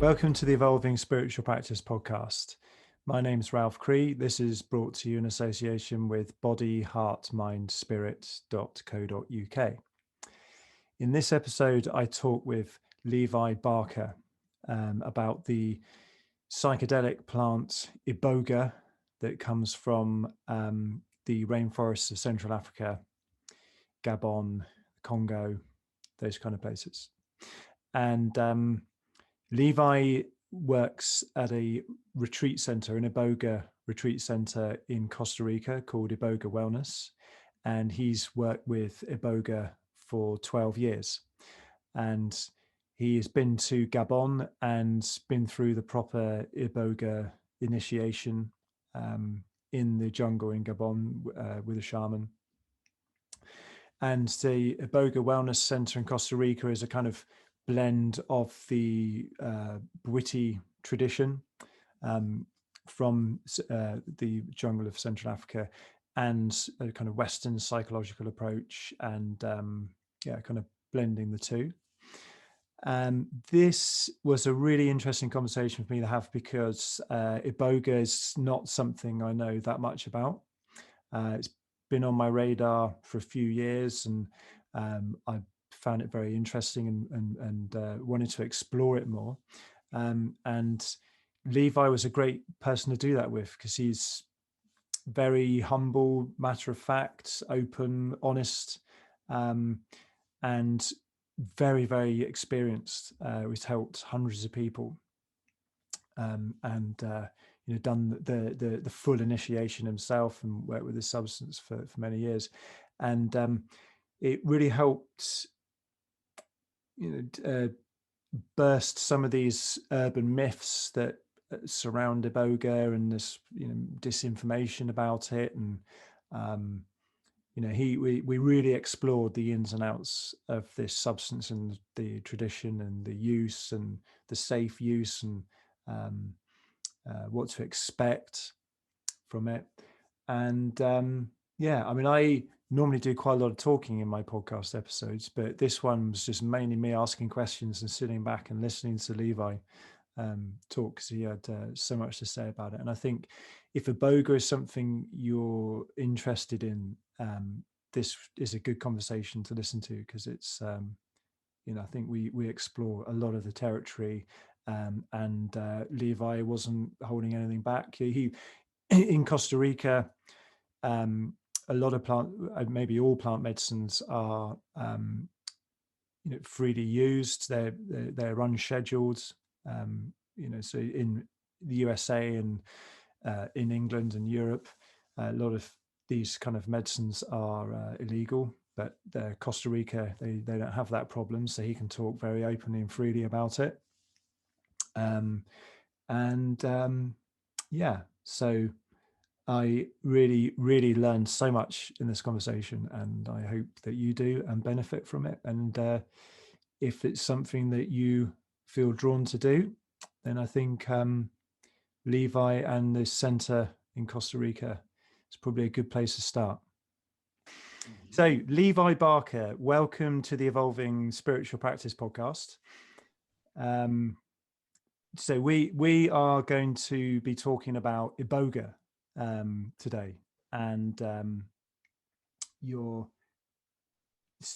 Welcome to the Evolving Spiritual Practice podcast. My name's Ralph Cree. This is brought to you in association with bodyheartmindspirit.co.uk. In this episode, I talk with Levi Barker about the psychedelic plant Iboga that comes from the rainforests of Central Africa, Gabon, Congo, those kind of places. And Levi works at a retreat center, an Iboga retreat center in Costa Rica called Iboga Wellness. And he's worked with Iboga for 12 years. And he has been to Gabon and been through the proper Iboga initiation in the jungle in Gabon with a shaman. And the Iboga Wellness Center in Costa Rica is a kind of blend of the Bwiti tradition from the jungle of Central Africa and a kind of Western psychological approach, and kind of blending the two. This was a really interesting conversation for me to have because Iboga is not something I know that much about. It's been on my radar for a few years, and I found it very interesting and wanted to explore it more. And Levi was a great person to do that with because he's very humble, matter of fact, open, honest, and very, very experienced. He's helped hundreds of people and done the full initiation himself and worked with the substance for many years. And it really helped burst some of these urban myths that surround Iboga and this disinformation about it, and we really explored the ins and outs of this substance and the tradition and the use and the safe use and what to expect from it. And I normally do quite a lot of talking in my podcast episodes, but this one was just mainly me asking questions and sitting back and listening to Levi talk, because he had so much to say about it. And I think if Iboga is something you're interested in, this is a good conversation to listen to, because it's I think we explore a lot of the territory, and Levi wasn't holding anything back. He in Costa Rica, a lot of maybe all plant medicines are freely used. They're unscheduled. So in the USA and in England and Europe, a lot of these kind of medicines are illegal. But Costa Rica, they don't have that problem, so he can talk very openly and freely about it. So I really, really learned so much in this conversation, and I hope that you do and benefit from it. And if it's something that you feel drawn to do, then I think Levi and the center in Costa Rica is probably a good place to start. So, Levi Barker, welcome to the Evolving Spiritual Practice podcast. So we are going to be talking about Iboga today, and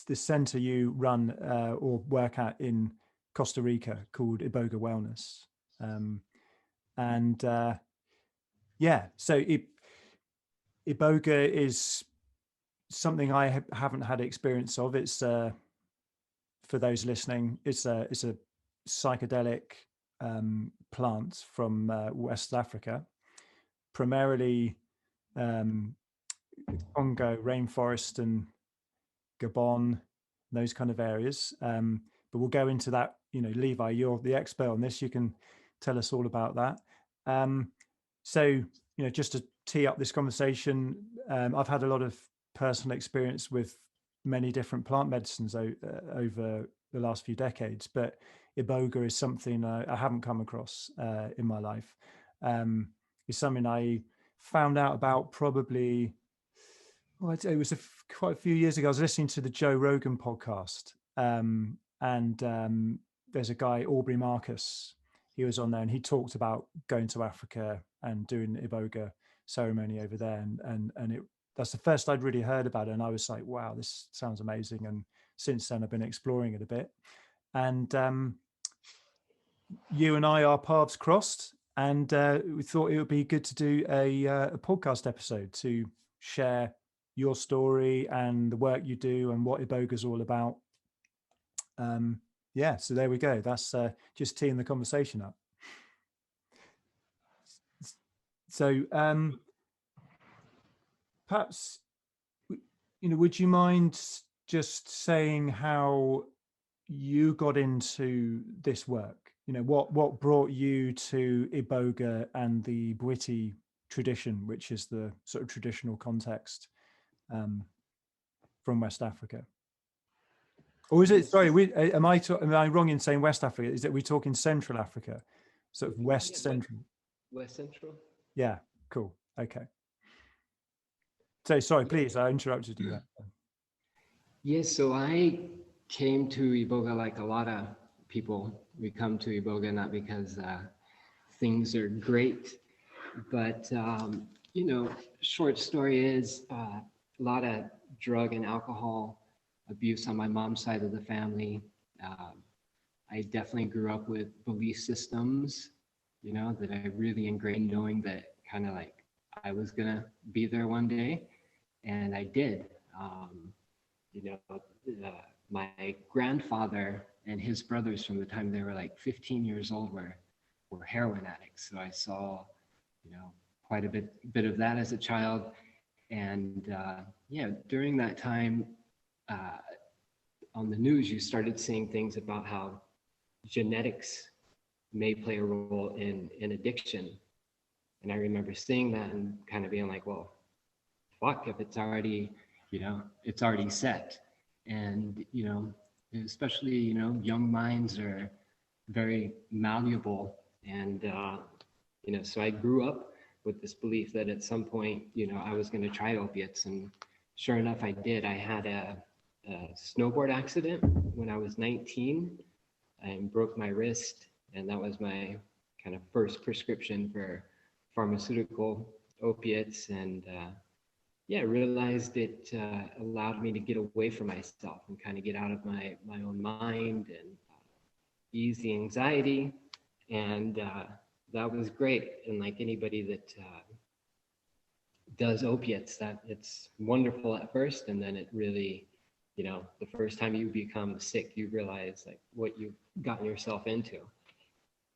the center you run or work at in Costa Rica called Iboga Wellness, so Iboga is something I haven't had experience of. It's for those listening, it's a psychedelic plant from West Africa, primarily Congo rainforest and Gabon, those kind of areas. But we'll go into that. Levi, you're the expert on this. You can tell us all about that. So just to tee up this conversation, I've had a lot of personal experience with many different plant medicines over the last few decades, but Iboga is something I haven't come across in my life. It's something I found out about probably, it was quite a few years ago. I was listening to the Joe Rogan podcast, and there's a guy, Aubrey Marcus. he was on there, and he talked about going to Africa and doing the Iboga ceremony over there, and that's the first I'd really heard about it, and I was like, wow, this sounds amazing. And since then I've been exploring it a bit, and you and I, our paths crossed, and we thought it would be good to do a podcast episode to share your story and the work you do and what Iboga's all about. Yeah, so there we go. That's just teeing the conversation up. So perhaps, would you mind just saying how you got into this work? What brought you to Iboga and the Bwiti tradition, which is the sort of traditional context from West Africa? Or is it, sorry, am I wrong in saying West Africa? Is that we're talking Central Africa, sort of West Central? West Central. Yeah, cool. Okay. So sorry, please, I interrupted you there. Yes, so I came to Iboga like a lot of people. We come to Iboga not because things are great, but short story is a lot of drug and alcohol abuse on my mom's side of the family. I definitely grew up with belief systems, that I really ingrained, knowing that kind of like I was gonna be there one day, and I did. My grandfather and his brothers, from the time they were like 15 years old, were heroin addicts. So I saw, quite a bit of that as a child. And during that time, on the news, you started seeing things about how genetics may play a role in addiction. And I remember seeing that and kind of being like, well, fuck, if it's already, it's already set. And, especially, young minds are very malleable. And, so I grew up with this belief that at some point, I was going to try opiates. And sure enough, I did. I had a snowboard accident when I was 19 and broke my wrist. And that was my kind of first prescription for pharmaceutical opiates. And realized it allowed me to get away from myself and kind of get out of my own mind and ease the anxiety. And that was great. And like anybody that does opiates, that it's wonderful at first, and then it really, the first time you become sick, you realize like what you've gotten yourself into.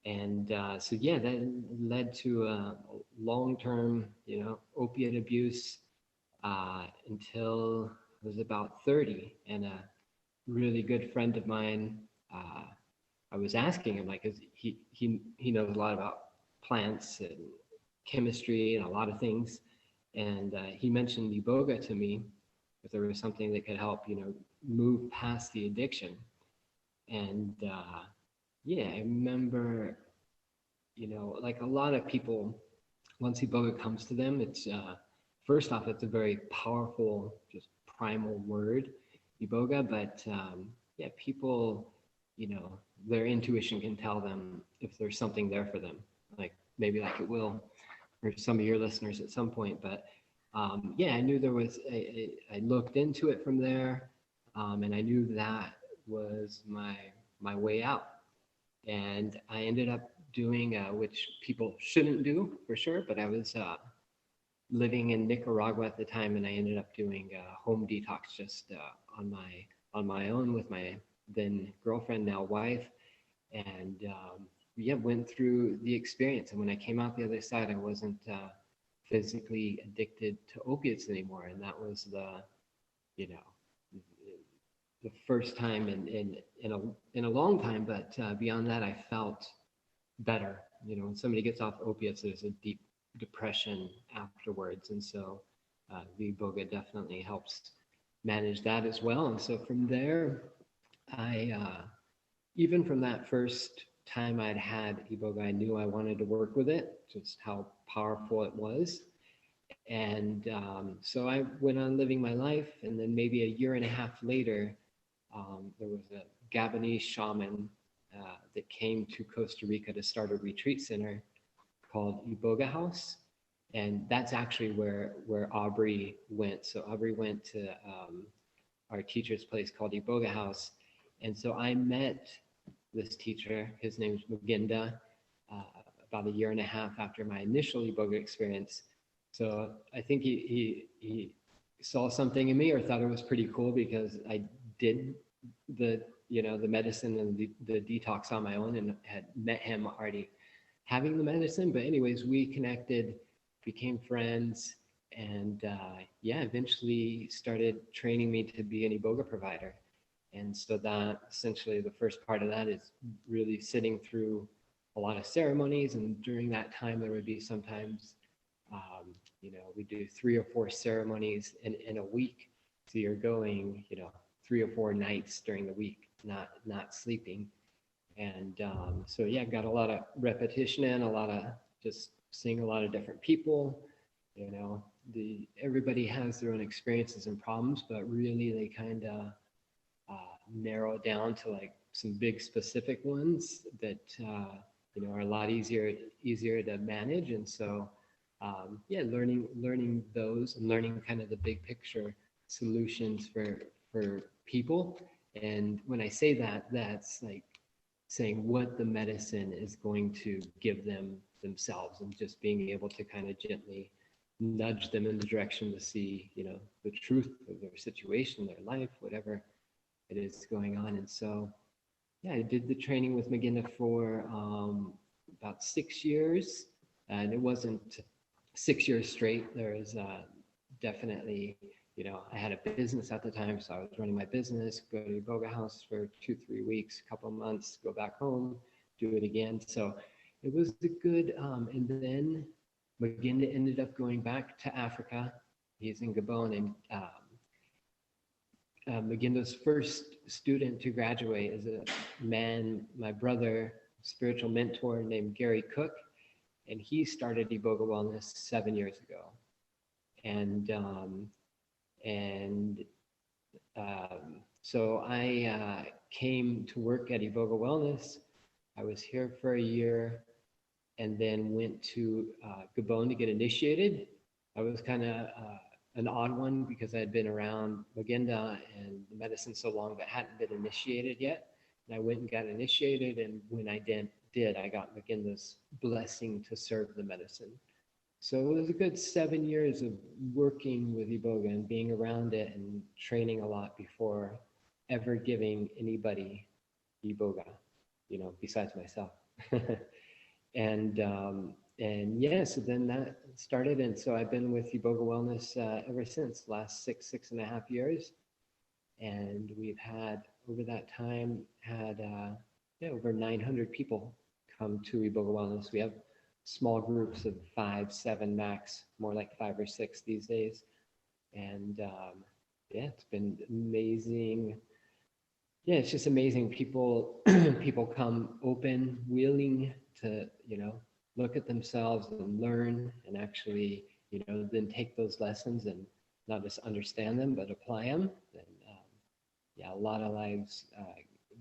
And that led to a long-term, opiate abuse until I was about 30. And a really good friend of mine, I was asking him, like, 'cause he knows a lot about plants and chemistry and a lot of things. And he mentioned Iboga to me, if there was something that could help, move past the addiction. And I remember, like a lot of people, once Iboga comes to them, it's first off, it's a very powerful, just primal word, Iboga. But people, their intuition can tell them if there's something there for them, like maybe like it will for some of your listeners at some point. But I knew there was I looked into it from there, and I knew that was my way out. And I ended up doing, which people shouldn't do for sure, but I was living in Nicaragua at the time, and I ended up doing home detox just on my own with my then girlfriend, now wife. And went through the experience. And when I came out the other side, I wasn't physically addicted to opiates anymore. And that was the first time in a long time. But beyond that, I felt better. When somebody gets off opiates, there's a deep depression afterwards. And so the Iboga definitely helps manage that as well. And so from there, I even from that first time I'd had Iboga, I knew I wanted to work with it, just how powerful it was. And so I went on living my life. And then maybe a year and a half later, there was a Gabonese shaman that came to Costa Rica to start a retreat center called Iboga House. And that's actually where Aubrey went. So Aubrey went to our teacher's place called Iboga House. And so I met this teacher, his name's Muginda, about a year and a half after my initial Iboga experience. So I think he saw something in me or thought it was pretty cool because I did the medicine and the detox on my own and had met him already having the medicine. But anyways, we connected, became friends, and eventually started training me to be an Iboga provider. And so that essentially the first part of that is really sitting through a lot of ceremonies. And during that time, there would be sometimes, we do 3 or 4 ceremonies in a week. So you're going, 3 or 4 nights during the week, not sleeping. And got a lot of repetition in, a lot of just seeing a lot of different people. Everybody has their own experiences and problems, but really they kind of narrow down to like some big specific ones that are a lot easier to manage. And so learning those and learning kind of the big picture solutions for people. And when I say that, that's like saying what the medicine is going to give them themselves, and just being able to kind of gently nudge them in the direction to see, the truth of their situation, their life, whatever it is going on. And so, I did the training with Muginda for about 6 years, and it wasn't 6 years straight. There was definitely, I had a business at the time, so I was running my business, go to Iboga House for 2-3 weeks, couple of months, go back home, do it again. So it was a good, and then Muginda ended up going back to Africa. He's in Gabon, and Muginda's first student to graduate is a man, my brother, spiritual mentor named Gary Cook, and he started Iboga Wellness 7 years ago. So I came to work at Iboga Wellness. I was here for a year and then went to Gabon to get initiated. I was kind of an odd one because I had been around Muginda and the medicine so long but hadn't been initiated yet. And I went and got initiated, and when I did, I got Muginda's blessing to serve the medicine. So it was a good 7 years of working with Iboga and being around it and training a lot before ever giving anybody Iboga, besides myself. So then that started. And so I've been with Iboga Wellness ever since, last 6.5 years. And we've had, over that time, over 900 people come to Iboga Wellness. We have small groups of 5, 7 max, more like 5 or 6 these days. And it's been amazing. Yeah, it's just amazing. People come open, willing to, look at themselves and learn, and actually, then take those lessons and not just understand them, but apply them. And a lot of lives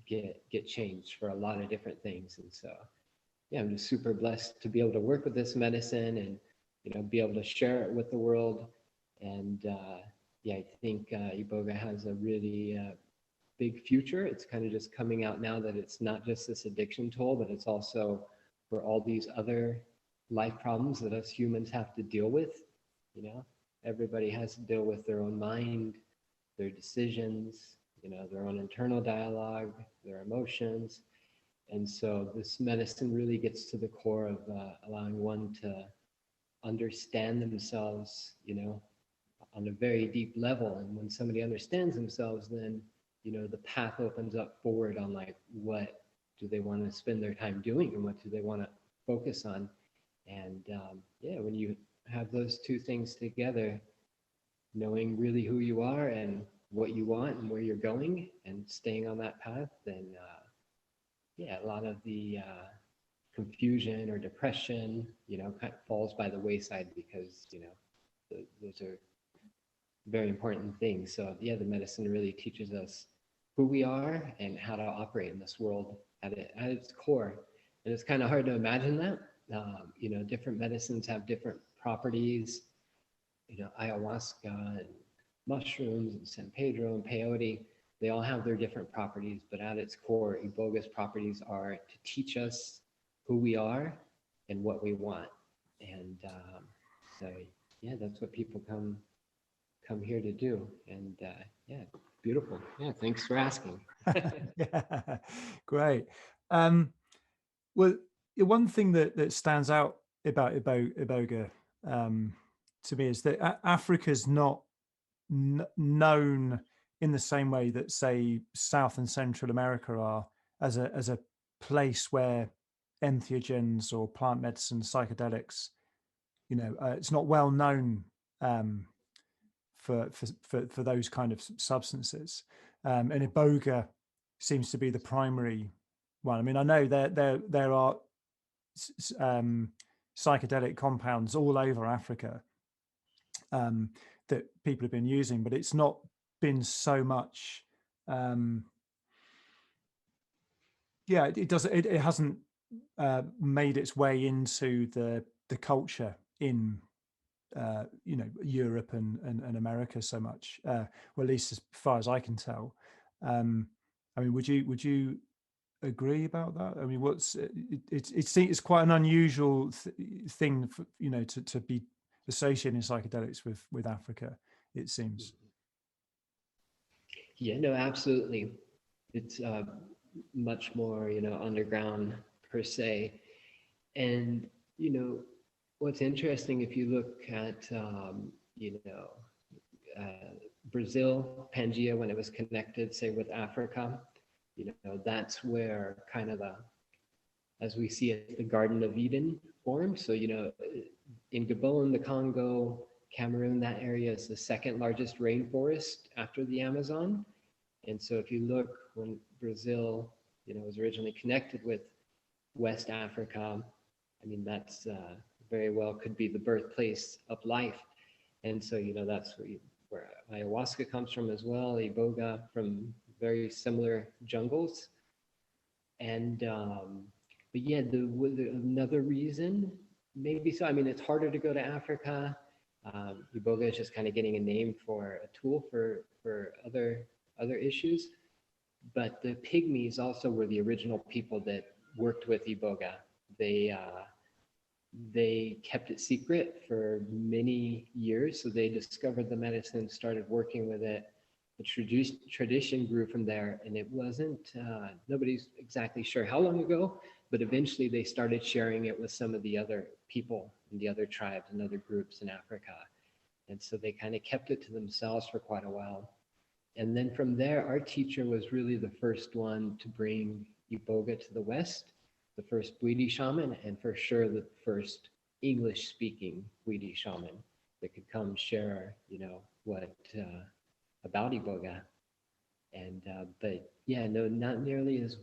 get changed for a lot of different things. And so, I'm just super blessed to be able to work with this medicine and, be able to share it with the world. And I think Iboga has a really big future. It's kind of just coming out now that it's not just this addiction toll, but it's also for all these other life problems that us humans have to deal with. Everybody has to deal with their own mind, their decisions, their own internal dialogue, their emotions. And so this medicine really gets to the core of allowing one to understand themselves, on a very deep level. And when somebody understands themselves, then, the path opens up forward on like, what do they want to spend their time doing and what do they want to focus on? And when you have those two things together, knowing really who you are and what you want and where you're going and staying on that path, then a lot of the confusion or depression, kind of falls by the wayside because, those are very important things. So the medicine really teaches us who we are and how to operate in this world at its core. And it's kind of hard to imagine that. You know, different medicines have different properties. You know, ayahuasca and mushrooms and San Pedro and peyote, they all have their different properties, but at its core, Iboga's properties are to teach us who we are and what we want. And so, yeah, that's what people come here to do. And yeah, beautiful. Yeah, thanks for asking. Yeah, great. Well, one thing that stands out about Iboga to me is that Africa's not known in the same way that, say, South and Central America are, as a place where entheogens or plant medicine, psychedelics, you know, it's not well known for those kind of substances. And Iboga seems to be the primary one. I mean, I know there are psychedelic compounds all over Africa that people have been using, but it's not been so much. Yeah, it hasn't made its way into the culture in you know, Europe and America so much, well, at least as far as I can tell. I mean, would you agree about that? I mean, it's quite an unusual thing for, you know, to be associating psychedelics with Africa, it seems. Yeah, no, absolutely. It's much more, you know, underground per se. And, you know, what's interesting, if you look at, you know, Brazil, Pangea, when it was connected, say, with Africa, you know, that's where kind of as we see it, the Garden of Eden formed. So, you know, in Gabon, the Congo, Cameroon, that area is the second largest rainforest after the Amazon. And so if you look, when Brazil, you know, was originally connected with West Africa, I mean, that's very well could be the birthplace of life. And so, you know, that's where ayahuasca comes from as well, Iboga, from very similar jungles. And, but yeah, another reason, maybe so, I mean, it's harder to go to Africa. Iboga is just kind of getting a name for a tool for other issues. But the Pygmies also were the original people that worked with Iboga. They kept it secret for many years. So they discovered the medicine, started working with it. The tradition grew from there, and it wasn't, nobody's exactly sure how long ago, but eventually they started sharing it with some of the other people and the other tribes and other groups in Africa. And so they kind of kept it to themselves for quite a while. And then from there, our teacher was really the first one to bring Iboga to the West, the first Bwiti shaman, and for sure the first English-speaking Bwiti shaman that could come share, you know, what about Iboga. And but yeah, no, not nearly as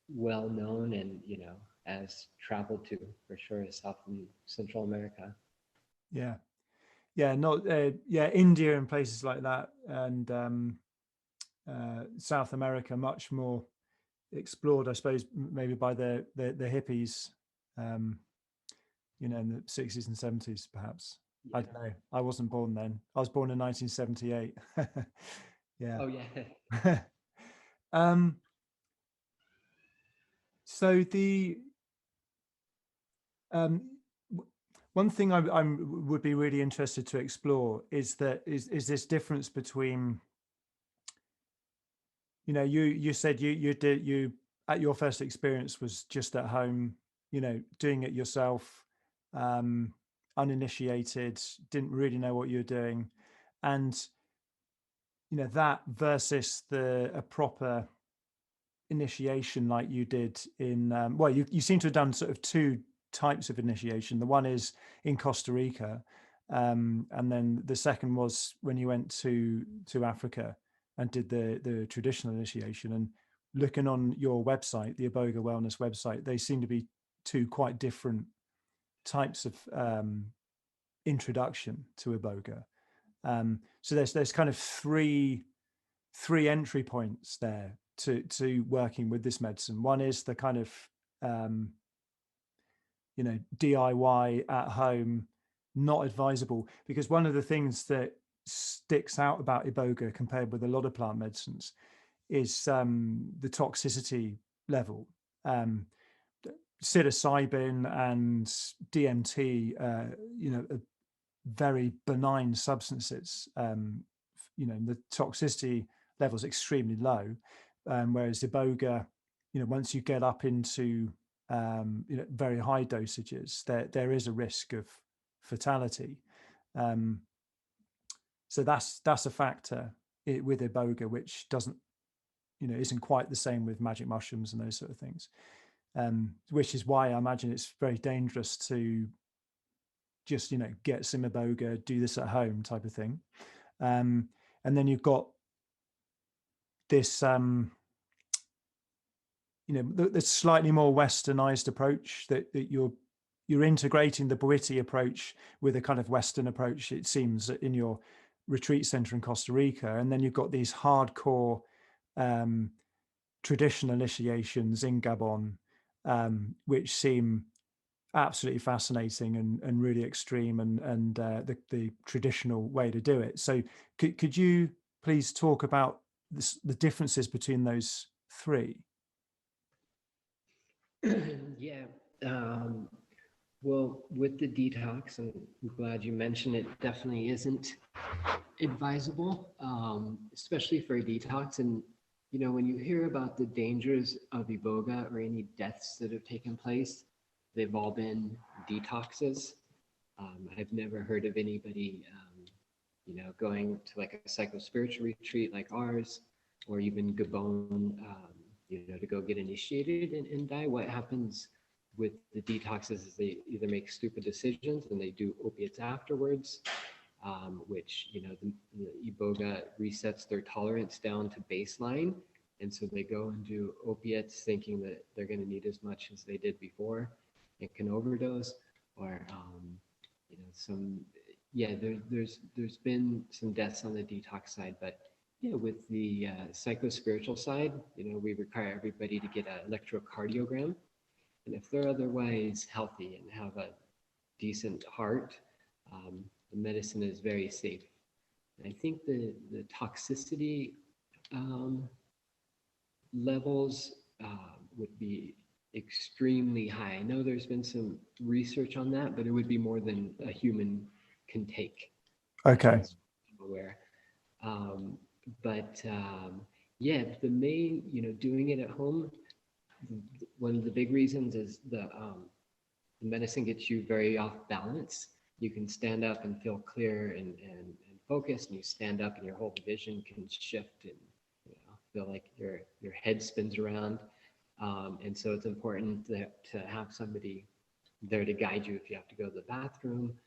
well known, and you know, as traveled to for sure as South and Central America. Yeah, yeah, not yeah, India and places like that, and South America much more explored, I suppose, maybe by the hippies, you know, in the 60s and 70s, perhaps. Yeah. I don't know. I wasn't born then. I was born in 1978. Yeah. Oh yeah. So the one thing I would be really interested to explore is this difference between, you know, you said you at your first experience was just at home, you know, doing it yourself, uninitiated, didn't really know what you were doing, and you know that versus a proper initiation like you did in well, you seem to have done sort of two types of initiation. The one is in Costa Rica, and then the second was when you went to Africa and did the traditional initiation. And looking on your website, the Iboga Wellness website, they seem to be two quite different types of introduction to Iboga. So there's kind of three entry points there. to working with this medicine. One is the kind of DIY at home, not advisable, because one of the things that sticks out about Iboga compared with a lot of plant medicines is the toxicity level. Psilocybin and DMT, are very benign substances. The toxicity level is extremely low, whereas Iboga, once you get up into very high dosages, there is a risk of fatality. So that's a factor with Iboga, which isn't quite the same with magic mushrooms and those sort of things. Which is why I imagine it's very dangerous to just get some Iboga, do this at home type of thing. And then you've got this the slightly more westernized approach that you're integrating the Bwiti approach with a kind of Western approach, it seems, in your retreat center in Costa Rica. And then you've got these hardcore traditional initiations in Gabon, which seem absolutely fascinating and really extreme, and the traditional way to do it. So could you please talk about the differences between those three? Yeah. Well, with the detox, and I'm glad you mentioned it, definitely isn't advisable, especially for a detox. And when you hear about the dangers of Iboga or any deaths that have taken place, they've all been detoxes. I've never heard of anybody, going to like a psycho-spiritual retreat like ours, or even Gabon, to go get initiated and die. What happens with the detoxes is they either make stupid decisions and they do opiates afterwards, which, the Iboga resets their tolerance down to baseline. And so they go and do opiates thinking that they're going to need as much as they did before and can overdose, or, there's been some deaths on the detox side, but with the psycho-spiritual side, we require everybody to get an electrocardiogram. And if they're otherwise healthy and have a decent heart, the medicine is very safe. And I think the toxicity levels would be extremely high. I know there's been some research on that, but it would be more than a human can take. Okay. Aware. The main, doing it at home, one of the big reasons is the medicine gets you very off balance. You can stand up and feel clear and focused, and you stand up and your whole vision can shift and feel like your head spins around. And so it's important to have somebody there to guide you if you have to go to the bathroom.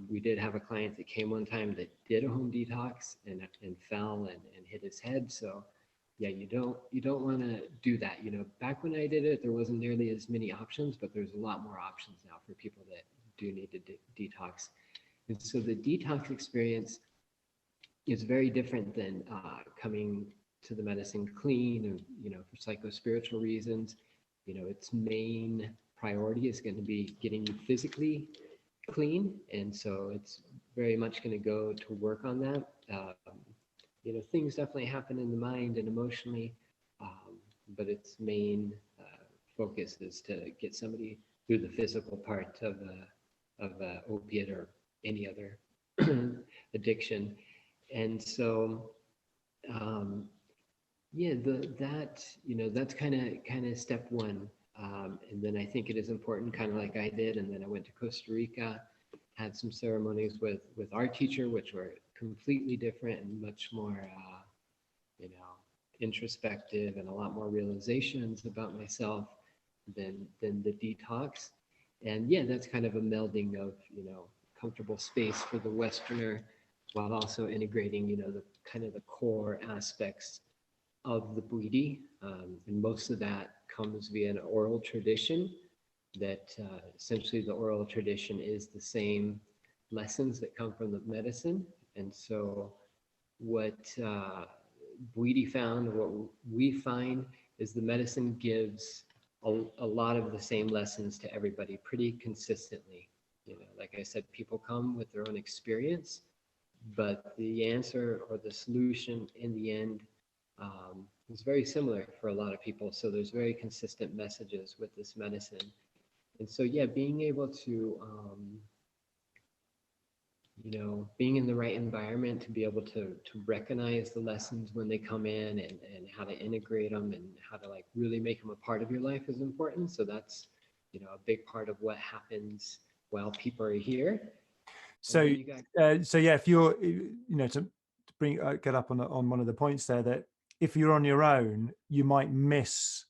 We did have a client that came one time that did a home detox and fell and hit his head. So yeah, you don't want to do that. Back when I did it, there wasn't nearly as many options, but there's a lot more options now for people that do need to detox. And so the detox experience is very different than coming to the medicine clean, or for psycho-spiritual reasons. Its main priority is going to be getting you physically clean, and so it's very much going to go to work on that. Things definitely happen in the mind and emotionally, but its main focus is to get somebody through the physical part of opiate or any other addiction. And so that's kind of step one. And then I think it is important, kind of like I did, and then I went to Costa Rica, had some ceremonies with our teacher, which were completely different and much more introspective, and a lot more realizations about myself than the detox. And that's kind of a melding of comfortable space for the Westerner, while also integrating the kind of the core aspects of the Bwiti, and most of that comes via an oral tradition. That essentially the oral tradition is the same lessons that come from the medicine. And so what Bwiti found, what we find, is the medicine gives a lot of the same lessons to everybody pretty consistently. You know, like I said, people come with their own experience, but the answer or the solution in the end is very similar for a lot of people. So there's very consistent messages with this medicine. And so, yeah, being able to, being in the right environment to be able to recognize the lessons when they come in, and how to integrate them and how to like really make them a part of your life is important. So that's, a big part of what happens while people are here. So, yeah, if you're, to bring get up on one of the points there, that if you're on your own, you might miss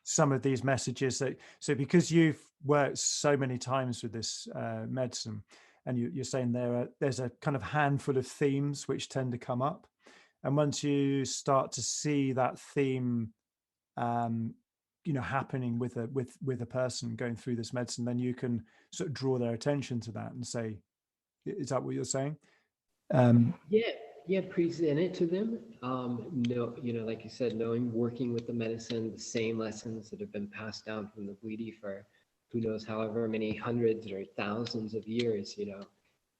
some of these messages. So because you've worked so many times with this medicine, and you're saying there's a kind of handful of themes which tend to come up, and once you start to see that theme, happening with a person going through this medicine, then you can sort of draw their attention to that and say, is that what you're saying? Yeah, present it to them. No, like you said, working with the medicine, the same lessons that have been passed down from the Bwiti for who knows however many hundreds or thousands of years.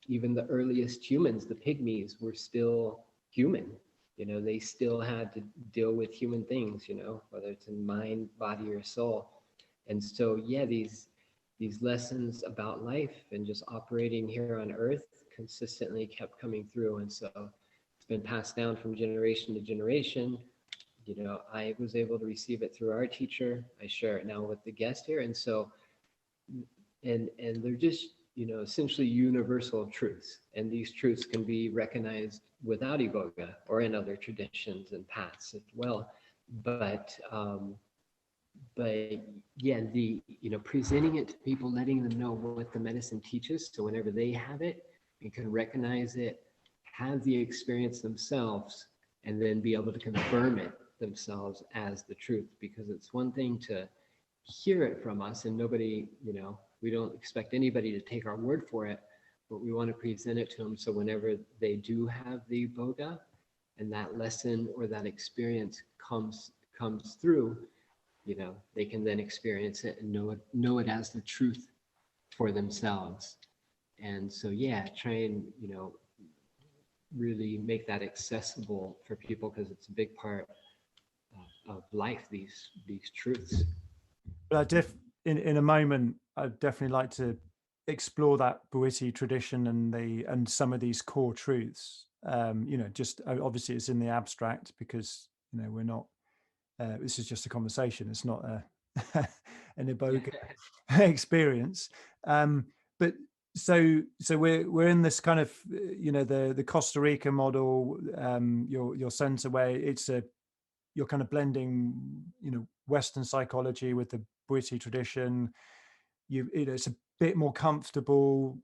Even the earliest humans, the pygmies, were still human. They still had to deal with human things. Whether it's in mind, body, or soul. And so, yeah, these lessons about life and just operating here on Earth consistently kept coming through, and so it's been passed down from generation to generation. I was able to receive it through our teacher. I share it now with the guest here, and so, and they're just, essentially universal truths, and these truths can be recognized without Iboga or in other traditions and paths as well. But yeah, presenting it to people, letting them know what the medicine teaches, so whenever they have it, you can recognize it, have the experience themselves, and then be able to confirm it themselves as the truth. Because it's one thing to hear it from us, and nobody, we don't expect anybody to take our word for it, but we want to present it to them, so whenever they do have the Iboga and that lesson or that experience comes through, they can then experience it and know it as the truth for themselves. And so, yeah, try and, really make that accessible for people, because it's a big part of life, these truths. But in a moment, I'd definitely like to explore that Bwiti tradition and some of these core truths. Just obviously it's in the abstract, because we're not. This is just a conversation. It's not an Iboga experience. But so we're in this kind of the Costa Rica model, your center, where you're kind of blending Western psychology with the Bwiti tradition. It's a bit more comfortable,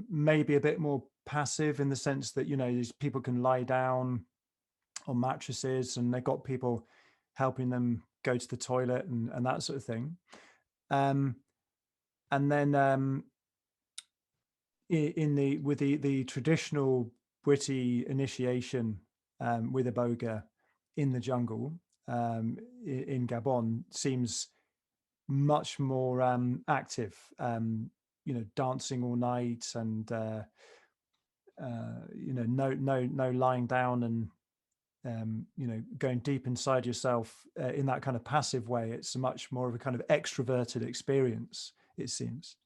maybe a bit more passive, in the sense that these people can lie down on mattresses, and they've got people helping them go to the toilet and that sort of thing. And then with the traditional Bwiti initiation, with Iboga in the jungle, in Gabon, seems much more active. Dancing all night, and no lying down, and going deep inside yourself in that kind of passive way. It's much more of a kind of extroverted experience, it seems.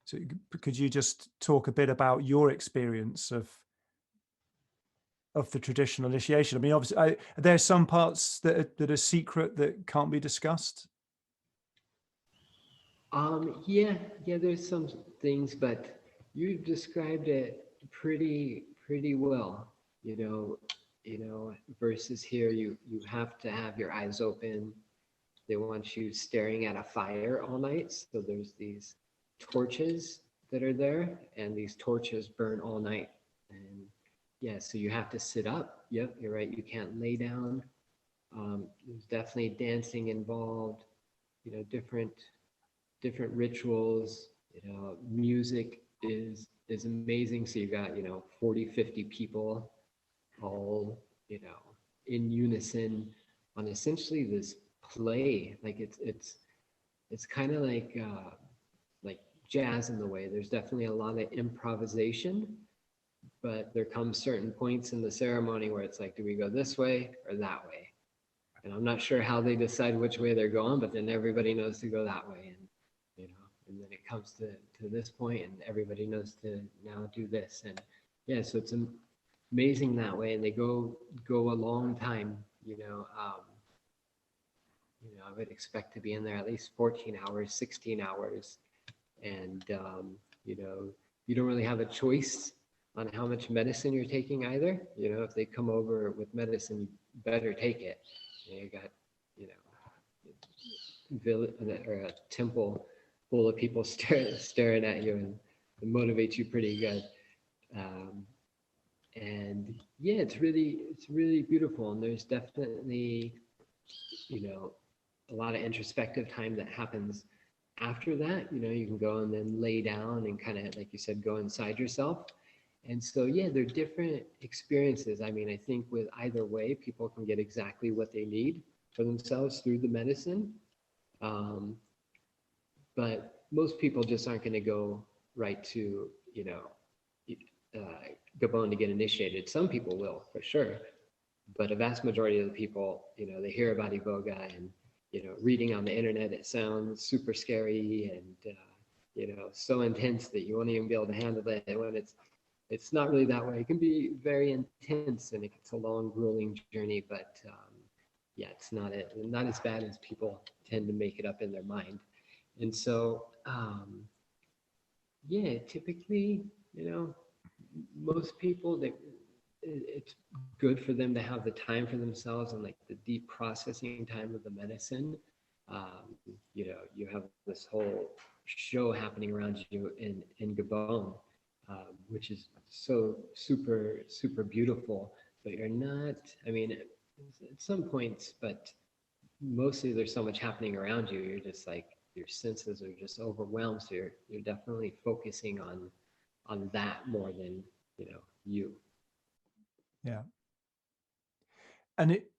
So could you just talk a bit about your experience of the traditional initiation? I mean, obviously, there's some parts that are secret, that can't be discussed. Yeah, there's some things, but you described it pretty well. Versus here, you have to have your eyes open. They want you staring at a fire all night. So there's these torches that are there, and these torches burn all night. And yeah, so you have to sit up. Yep, you're right. You can't lay down. There's definitely dancing involved. Different rituals. Music is amazing. So you got 40, 50 people all in unison on essentially this play. Like it's kind of like jazz in the way. There's definitely a lot of improvisation, but there comes certain points in the ceremony where it's like, do we go this way or that way? And I'm not sure how they decide which way they're going, but then everybody knows to go that way. And, you know, and then it comes to this point and everybody knows to now do this. And yeah, so it's amazing that way. And they go a long time, I would expect to be in there at least 14 hours, 16 hours. And, you don't really have a choice on how much medicine you're taking either. You know, if they come over with medicine, you better take it. You got, or a temple full of people staring at you and motivate you pretty good. And yeah, it's really beautiful. And there's definitely, a lot of introspective time that happens after that. You can go and then lay down and kind of, like you said, go inside yourself. And so, yeah, they're different experiences. I mean, I think with either way, people can get exactly what they need for themselves through the medicine. But most people just aren't going to go right to, Gabon to get initiated. Some people will, for sure. But a vast majority of the people, they hear about Iboga and, reading on the internet, it sounds super scary and, so intense that you won't even be able to handle it when it's not really that way. It can be very intense and it's a long, grueling journey, but yeah, it's not as bad as people tend to make it up in their mind. And so, yeah, typically, most people, it's good for them to have the time for themselves and like the deep processing time of the medicine. You have this whole show happening around you in Gabon, which is so super, super beautiful, but you're not, I mean, at some points, but mostly there's so much happening around you. You're just like, your senses are just overwhelmed. So you're definitely focusing on that more than, you. Yeah. And it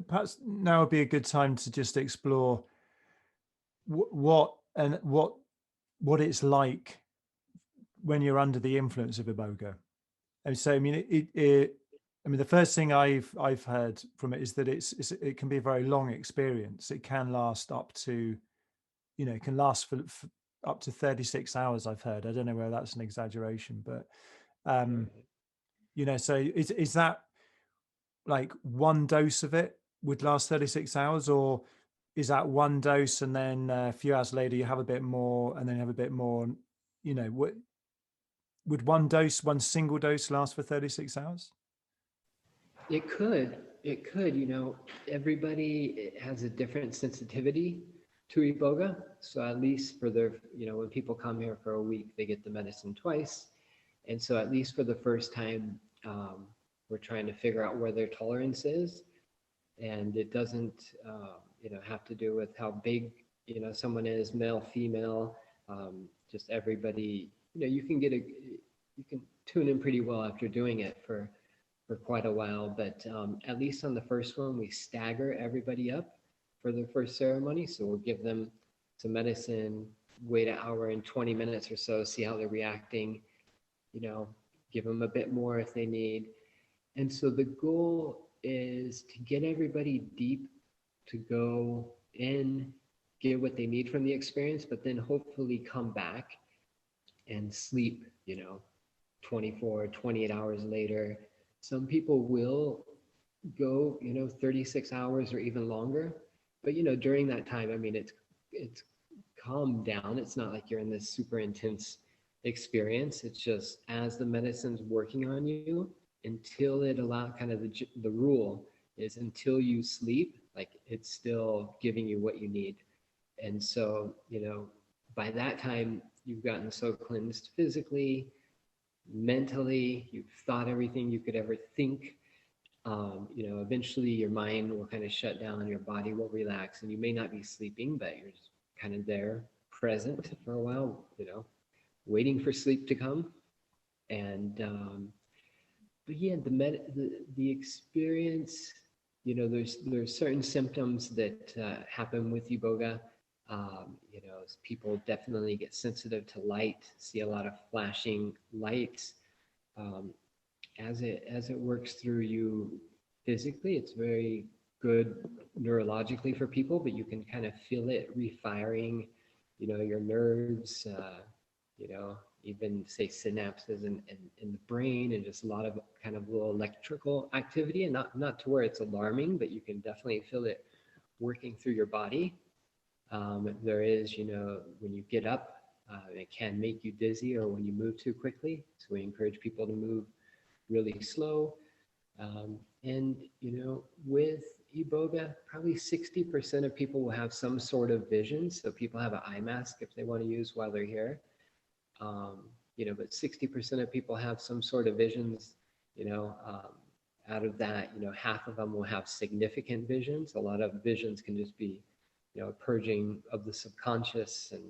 perhaps now would be a good time to just explore what it's like when you're under the influence of Iboga. And so, I mean, the first thing I've heard from it is that it can be a very long experience. It can last up to, it can last for up to 36 hours. I've heard. I don't know whether that's an exaggeration, but so is that like one dose of it would last 36 hours, or is that one dose and then a few hours later you have a bit more and then you have a bit more? Would one single dose last for 36 hours? It could, everybody has a different sensitivity to Iboga. So at least for their, when people come here for a week, they get the medicine twice. And so at least for the first time, we're trying to figure out where their tolerance is. And it doesn't, have to do with how big, someone is, male, female, just everybody, you can tune in pretty well after doing it for quite a while. But at least on the first one, we stagger everybody up for the first ceremony. So we'll give them some medicine, wait an hour and 20 minutes or so, see how they're reacting, give them a bit more if they need. And so the goal is to get everybody deep to go in, get what they need from the experience, but then hopefully come back and sleep, 24, 28 hours later. Some people will go, 36 hours or even longer. But, during that time, I mean, it's calmed down. It's not like you're in this super intense experience. It's just as the medicine's working on you, until it allows, kind of the rule is until you sleep, like it's still giving you what you need. And so, by that time, you've gotten so cleansed physically, mentally, you've thought everything you could ever think. Eventually your mind will kind of shut down, your body will relax, and you may not be sleeping, but you're just kind of there, present for a while, waiting for sleep to come. And but yeah, the experience, there's certain symptoms that happen with Iboga. People definitely get sensitive to light, see a lot of flashing lights. Um, as it works through you physically, it's very good neurologically for people, but you can kind of feel it refiring, your nerves, even say synapses in the brain, and just a lot of kind of little electrical activity, and not to where it's alarming, but you can definitely feel it working through your body. There is, when you get up, it can make you dizzy, or when you move too quickly. So we encourage people to move really slow. And, with Iboga, probably 60% of people will have some sort of vision. So people have an eye mask if they want to use while they're here. But 60% of people have some sort of visions, out of that, half of them will have significant visions. A lot of visions can just be, purging of the subconscious and,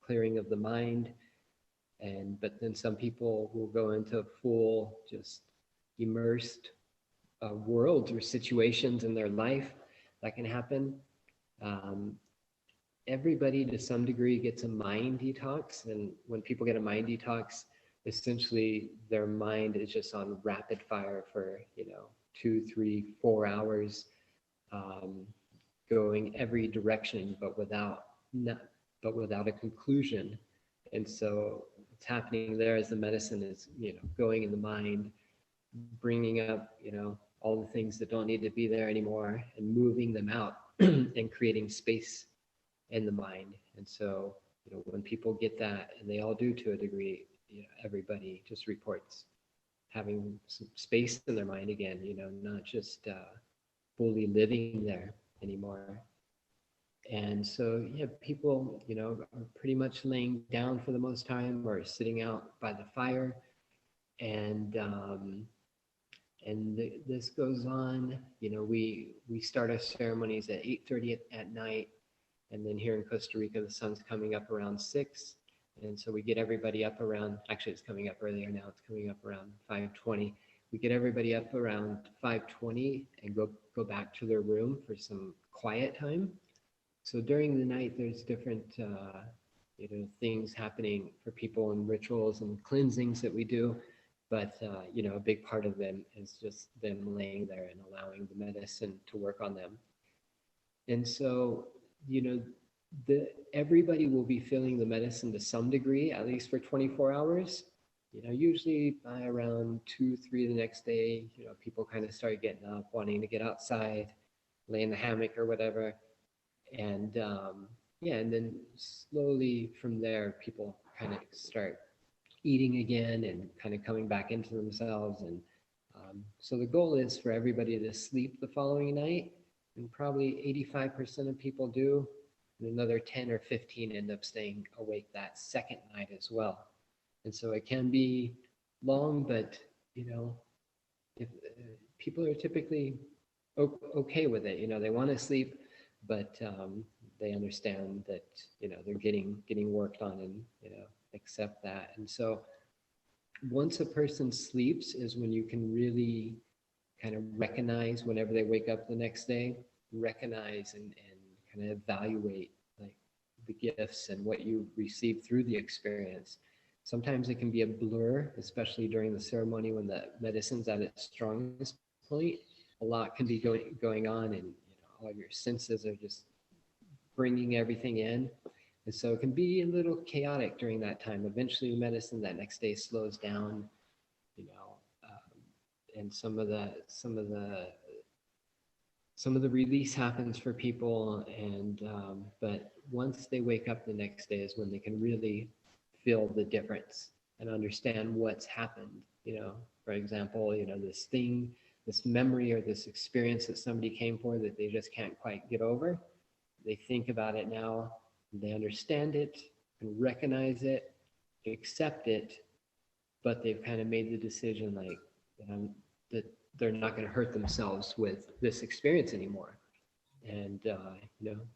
clearing of the mind. But then some people will go into full, just immersed worlds or situations in their life that can happen. Everybody to some degree gets a mind detox, and when people get a mind detox, essentially their mind is just on rapid fire for 2, 3, 4 hours, going every direction, but without a conclusion. And so what's happening there is the medicine is going in the mind, bringing up all the things that don't need to be there anymore, and moving them out and creating space in the mind. And so when people get that, and they all do to a degree, everybody just reports having some space in their mind again, not just fully living there anymore. And so, yeah, people, are pretty much laying down for the most time, or sitting out by the fire. And this goes on. We start our ceremonies at 8:30 at night, and then here in Costa Rica, the sun's coming up around 6, and so we get everybody up around. Actually, it's coming up earlier now. It's coming up around 5:20. We get everybody up around 5:20 and go back to their room for some quiet time. So during the night, there's different things happening for people, and rituals and cleansings that we do. But a big part of them is just them laying there and allowing the medicine to work on them. And so, everybody will be feeling the medicine to some degree, at least for 24 hours. Usually by around 2, 3 the next day, people kind of start getting up, wanting to get outside, lay in the hammock or whatever. And and then slowly from there, people kind of start eating again and kind of coming back into themselves. And so the goal is for everybody to sleep the following night, and probably 85% of people do, and another 10 or 15 end up staying awake that second night as well. And so it can be long, but if people are typically okay with it, they want to sleep, but they understand that they're getting worked on, and accept that. And so once a person sleeps is when you can really kind of recognize, whenever they wake up the next day, recognize and kind of evaluate like the gifts and what you received through the experience. Sometimes it can be a blur, especially during the ceremony when the medicine's at its strongest point. A lot can be going on, and all your senses are just bringing everything in. And so it can be a little chaotic during that time. Eventually, the medicine that next day slows down, and some of the release happens for people. And but once they wake up the next day is when they can really feel the difference and understand what's happened. For example, this memory or this experience that somebody came for that they just can't quite get over. They think about it now, they understand it, and recognize it, accept it, but they've kind of made the decision that they're not going to hurt themselves with this experience anymore, and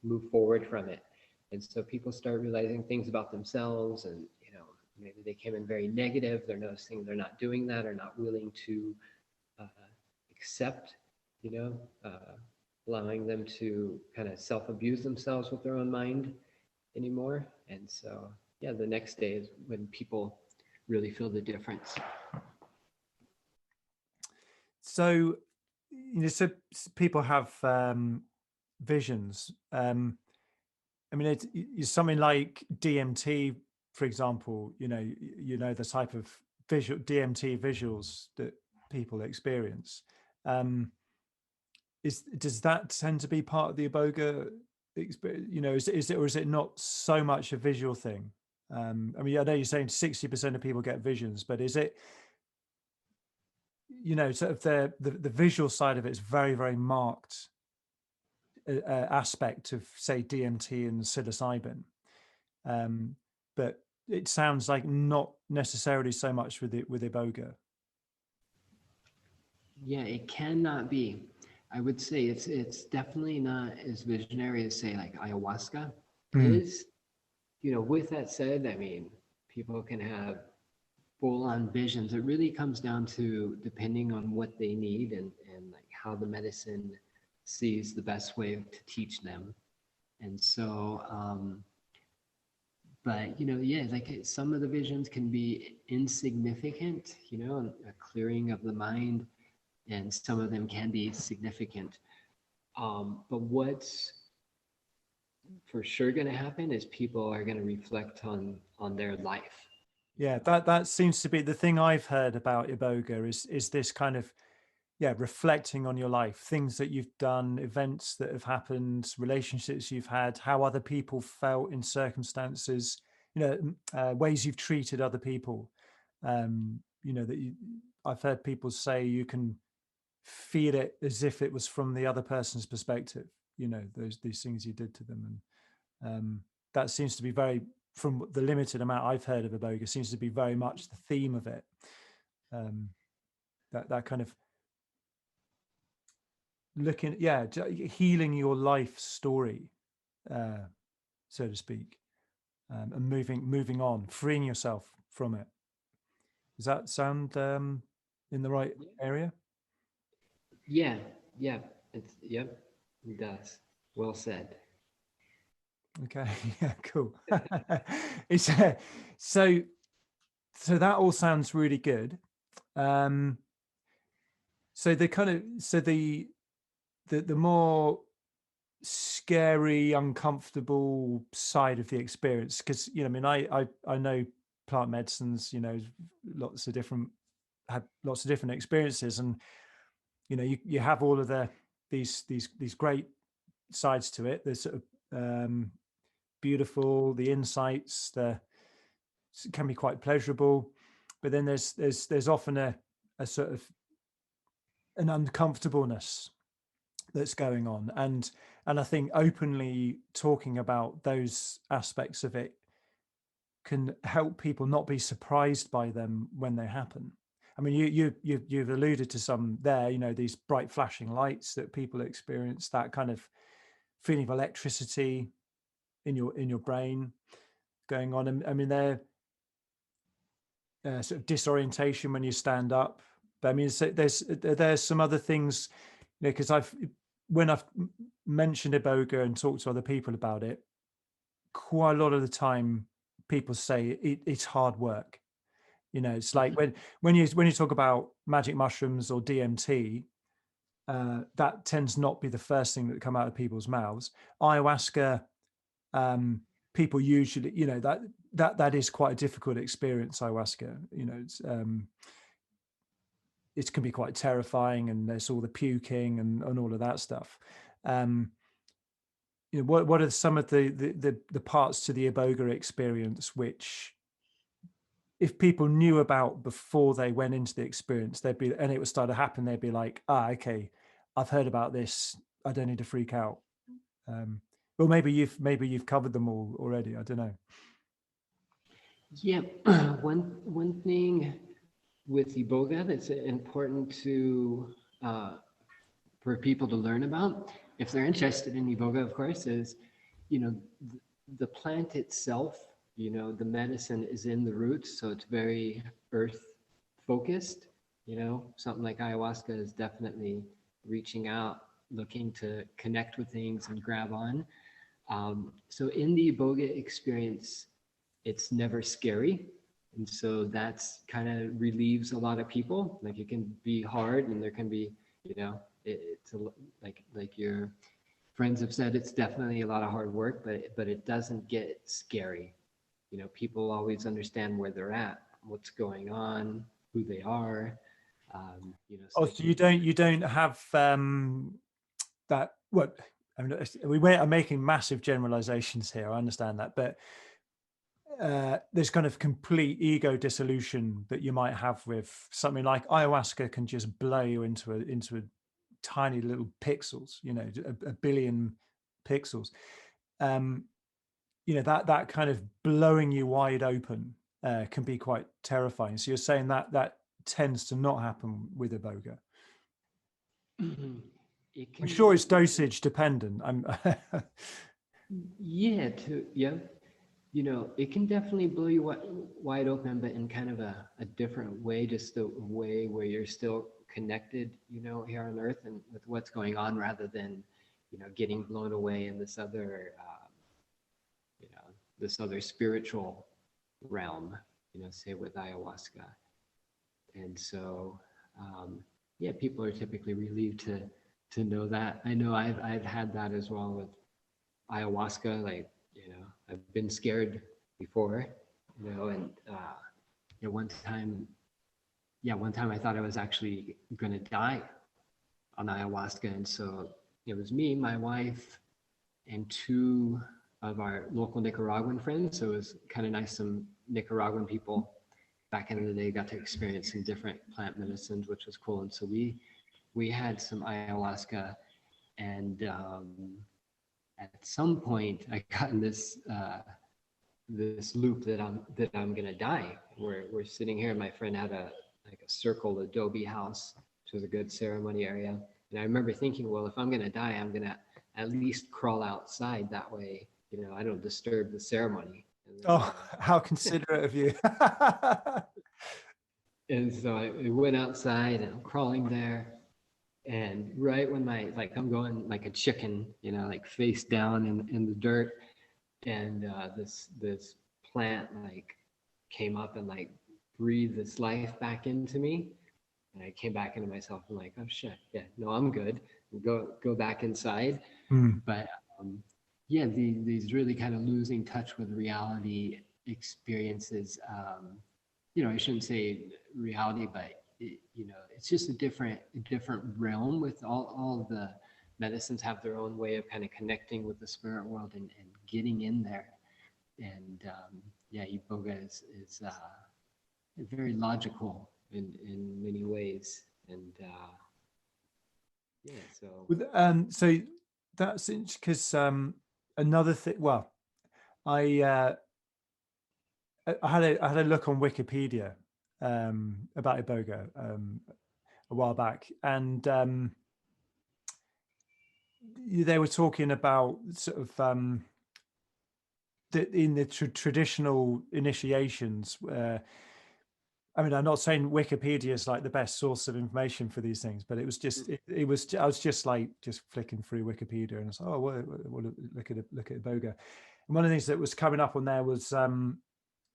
move forward from it. And so people start realizing things about themselves, and maybe they came in very negative. They're noticing they're not doing that or not willing to uh, accept, allowing them to kind of self-abuse themselves with their own mind anymore. And so, yeah, the next day is when people really feel the difference. So, so people have visions. I mean, it's something like DMT, for example. The type of visual DMT visuals that people experience. Does that tend to be part of the Iboga experience? Is it, or is it not so much a visual thing? I mean, I know you're saying 60% of people get visions, but is it, sort of the visual side of it is very, very marked aspect of, say, DMT and psilocybin, but it sounds like not necessarily so much with Iboga. Yeah, it cannot be. I would say it's definitely not as visionary as, say, like ayahuasca is. With that said, I mean, people can have full-on visions. It really comes down to depending on what they need and like how the medicine sees the best way to teach them. And so, but like some of the visions can be insignificant, a clearing of the mind, and some of them can be significant. But what's for sure going to happen is people are going to reflect on their life. Yeah, that seems to be the thing I've heard about Iboga is this kind of, reflecting on your life, things that you've done, events that have happened, relationships you've had, how other people felt in circumstances, ways you've treated other people. I've heard people say you can feel it as if it was from the other person's perspective, these things you did to them. And that seems to be very, from the limited amount I've heard of Iboga, seems to be very much the theme of it. That kind of healing your life story, so to speak, and moving on, freeing yourself from it. Does that sound in the right area? Yeah, yep, it does. Well said. Okay, yeah, cool. It's so that all sounds really good. So the more scary, uncomfortable side of the experience, because I mean, I know plant medicines, lots of different experiences, and you have all of these great sides to it. There's sort of beautiful, the insights, can be quite pleasurable, but then there's often a sort of an uncomfortableness that's going on, and I think openly talking about those aspects of it can help people not be surprised by them when they happen. I mean, you've alluded to some there, these bright flashing lights that people experience, that kind of feeling of electricity in your brain going on. And I mean, they're sort of disorientation when you stand up. But I mean, there's some other things, because when I've mentioned Iboga and talked to other people about it, quite a lot of the time people say it's hard work. It's like when you talk about magic mushrooms or DMT, that tends not be the first thing that come out of people's mouths. Ayahuasca, people usually, that is quite a difficult experience. Ayahuasca, it can be quite terrifying, and there's all the puking and all of that stuff. What are some of the parts to the Iboga experience which, if people knew about before they went into the experience, and it would start to happen, they'd be like, okay, I've heard about this, I don't need to freak out. Well, maybe you've covered them all already. I don't know. Yeah, one thing with Iboga that's important to for people to learn about, if they're interested in Iboga, of course, is the plant itself you know, the medicine is in the roots, so it's very earth focused. You know, something like ayahuasca is definitely reaching out, looking to connect with things and grab on. So in the Iboga experience, it's never scary. And so that's kind of relieves a lot of people. Like it can be hard and there can be, you know, it's a, like your friends have said, it's definitely a lot of hard work, but it doesn't get scary. You know, people always understand where they're at, what's going on, who they are. You know, so Oh, so you don't have that what I mean, I'm making massive generalizations here. I understand that, but there's kind of complete ego dissolution that you might have with something like ayahuasca can just blow you into a tiny little pixels, you know, a billion pixels. Um, you know, that kind of blowing you wide open can be quite terrifying. So you're saying that that tends to not happen with Iboga. it I'm can, sure it's dosage dependent. yeah, yeah. You know, it can definitely blow you wide open, but in kind of a different way, just a way where you're still connected, you know, here on Earth and with what's going on, rather than, you know, getting blown away in this other, you know, this other spiritual realm, you know, say with ayahuasca. And so, yeah, people are typically relieved to know that. I know I've had that as well with ayahuasca. Like, you know, I've been scared before, you know, and you know, one time I thought I was actually gonna die on ayahuasca, and so it was me, my wife, and two of our local Nicaraguan friends. So it was kind of nice. Some Nicaraguan people back in the day got to experience some different plant medicines, which was cool. And so we had some ayahuasca, and at some point I got in this loop that I'm gonna die. We're sitting here, and my friend had a like a circle adobe house, which was a good ceremony area. And I remember thinking, well, if I'm gonna die, I'm gonna at least crawl outside. That way, you know, I don't disturb the ceremony. And then, Oh, how considerate of you. and so I went outside and I'm crawling there. And right when I'm going like a chicken, you know, like face down in the dirt, and this plant like came up and like breathed its life back into me, and I came back into myself and like, oh shit, yeah, no, I'm good. Go back inside. Hmm. But yeah, these really kind of losing touch with reality experiences. You know, I shouldn't say reality, but you know, it's just a different realm. With all of the medicines have their own way of kind of connecting with the spirit world and getting in there. And yeah, Iboga is very logical in many ways. And yeah, so So that's because another thing. Well, I I had a look on Wikipedia about Iboga a while back, and they were talking about sort of in the traditional initiations. I mean, I'm not saying Wikipedia is like the best source of information for these things, but it was just it was I was just like just flicking through Wikipedia and I was like, oh, well, look at Iboga. And one of the things that was coming up on there was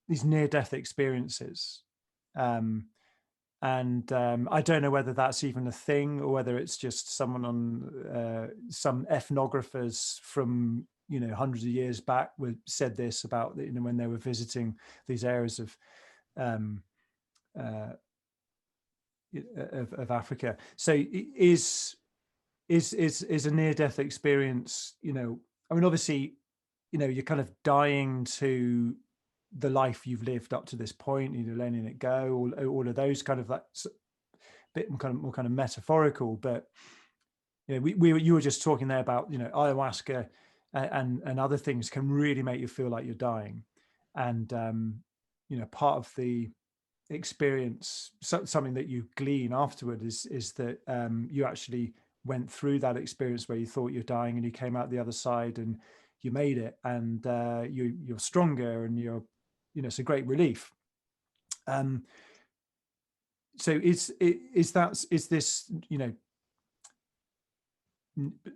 these near-death experiences. And I don't know whether that's even a thing or whether it's just someone on some ethnographers from, you know, hundreds of years back said this about, you know, when they were visiting these areas um, uh, of Africa. So is a near-death experience, you know, I mean, obviously, you know, you're kind of dying to the life you've lived up to this point, you know, letting it go, all of those kind of like bit more kind of metaphorical. But you know, you were just talking there about, you know, ayahuasca and other things can really make you feel like you're dying, and you know, part of the experience, something that you glean afterward is that you actually went through that experience where you thought you're dying and you came out the other side and you made it, and you're stronger and you're it's a great relief. So is this,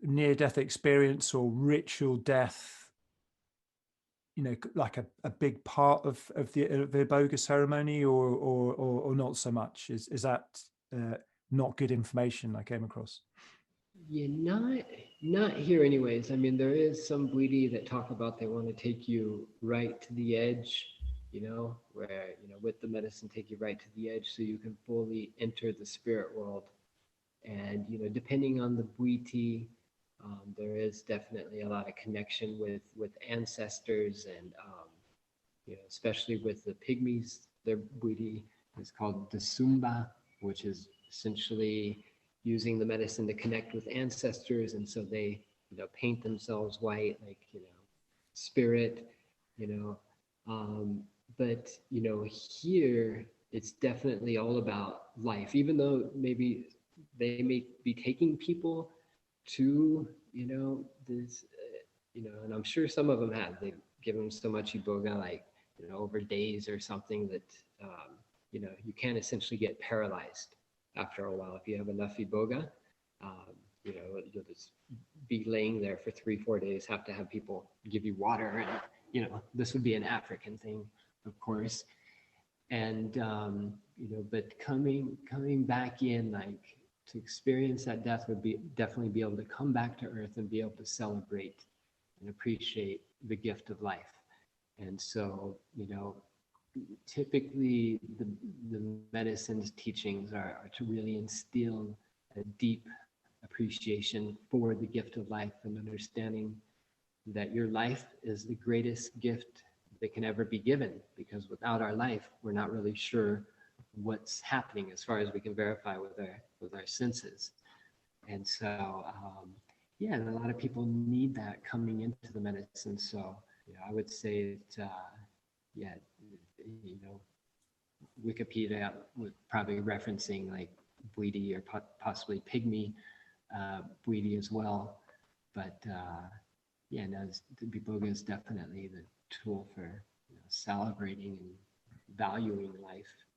near-death experience or ritual death, like a big part of the Iboga ceremony, or not so much? Is that not good information I came across? Yeah, not here anyways. I mean, there is some Bwiti that talk about they want to take you right to the edge, where, with the medicine take you right to the edge so you can fully enter the spirit world. And, depending on the Bwiti, there is definitely a lot of connection with ancestors and, especially with the pygmies, their Bwiti is called the Sumba, which is essentially using the medicine to connect with ancestors. And so they, paint themselves white, like, spirit, you know. But, here it's definitely all about life, even though maybe they may be taking people to, this, and I'm sure some of them have. They've given them so much Iboga, like, over days or something that, you can essentially get paralyzed after a while. If you have enough Iboga, you'll just be laying there for 3-4 days, have to have people give you water. And, this would be an African thing, of course. And, but coming back in, like, to experience that death would be definitely be able to come back to earth and be able to celebrate and appreciate the gift of life. And so, typically the medicine's teachings are to really instill a deep appreciation for the gift of life and understanding that your life is the greatest gift that can ever be given, because without our life, we're not really sure what's happening as far as we can verify with our senses. And so, and a lot of people need that coming into the medicine. So, I would say that, Wikipedia was probably referencing like Bwiti or possibly Pygmy Bwiti as well. But the Iboga is definitely the tool for celebrating and valuing life.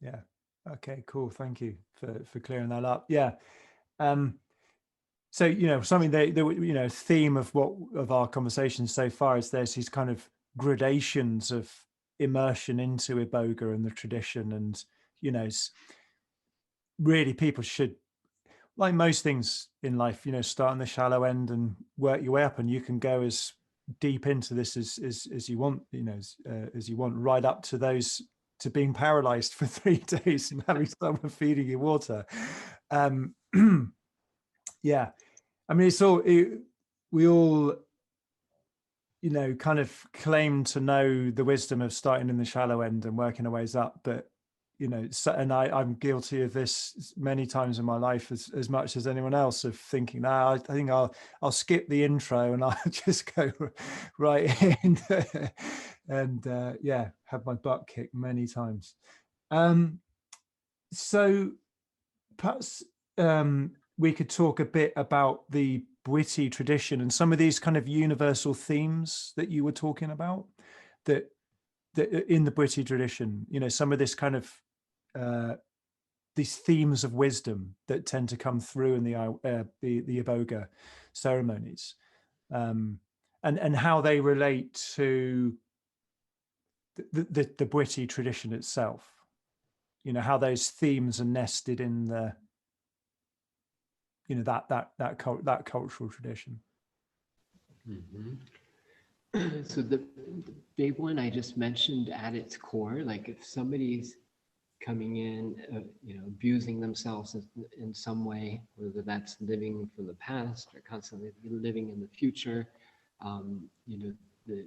Yeah. Okay, cool. Thank you for clearing that up. Yeah. So, something that theme of our conversation so far is there's these kind of gradations of immersion into Iboga and the tradition. And, really people should, like most things in life, start on the shallow end and work your way up, and you can go as deep into this as you want, as you want, right up to being paralyzed for 3 days and having someone feeding you water. Yeah, I mean, we all, kind of claim to know the wisdom of starting in the shallow end and working our ways up, but and I'm guilty of this many times in my life, as much as anyone else, of thinking, I think I'll skip the intro and I'll just go right in and have my butt kicked many times. So perhaps we could talk a bit about the Bwiti tradition and some of these kind of universal themes that you were talking about, that in the Bwiti tradition, some of this kind of these themes of wisdom that tend to come through in the Iboga ceremonies, and how they relate to the Bwiti tradition itself. How those themes are nested in the that cultural tradition. Mm-hmm. So the big one I just mentioned at its core, like if somebody's coming in, abusing themselves in some way, whether that's living from the past or constantly living in the future, the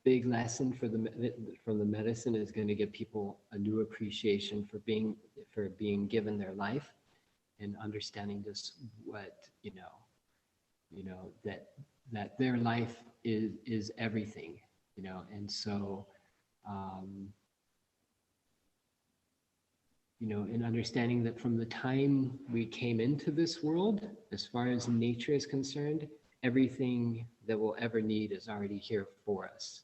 big lesson from the medicine is going to give people a new appreciation for being given their life, and understanding just what that their life is everything, and so. In understanding that from the time we came into this world, as far as nature is concerned, everything that we'll ever need is already here for us.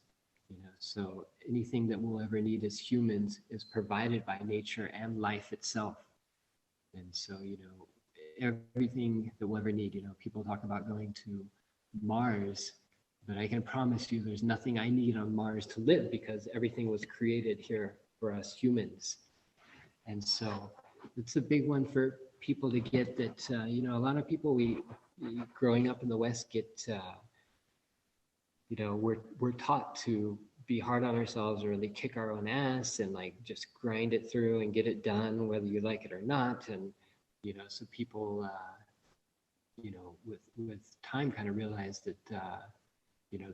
So anything that we'll ever need as humans is provided by nature and life itself. And so, everything that we'll ever need, people talk about going to Mars, but I can promise you there's nothing I need on Mars to live, because everything was created here for us humans. And so it's a big one for people to get, that, a lot of people, we growing up in the West get, we're taught to be hard on ourselves, or really kick our own ass and like just grind it through and get it done, whether you like it or not. And, so people, with time kind of realize that,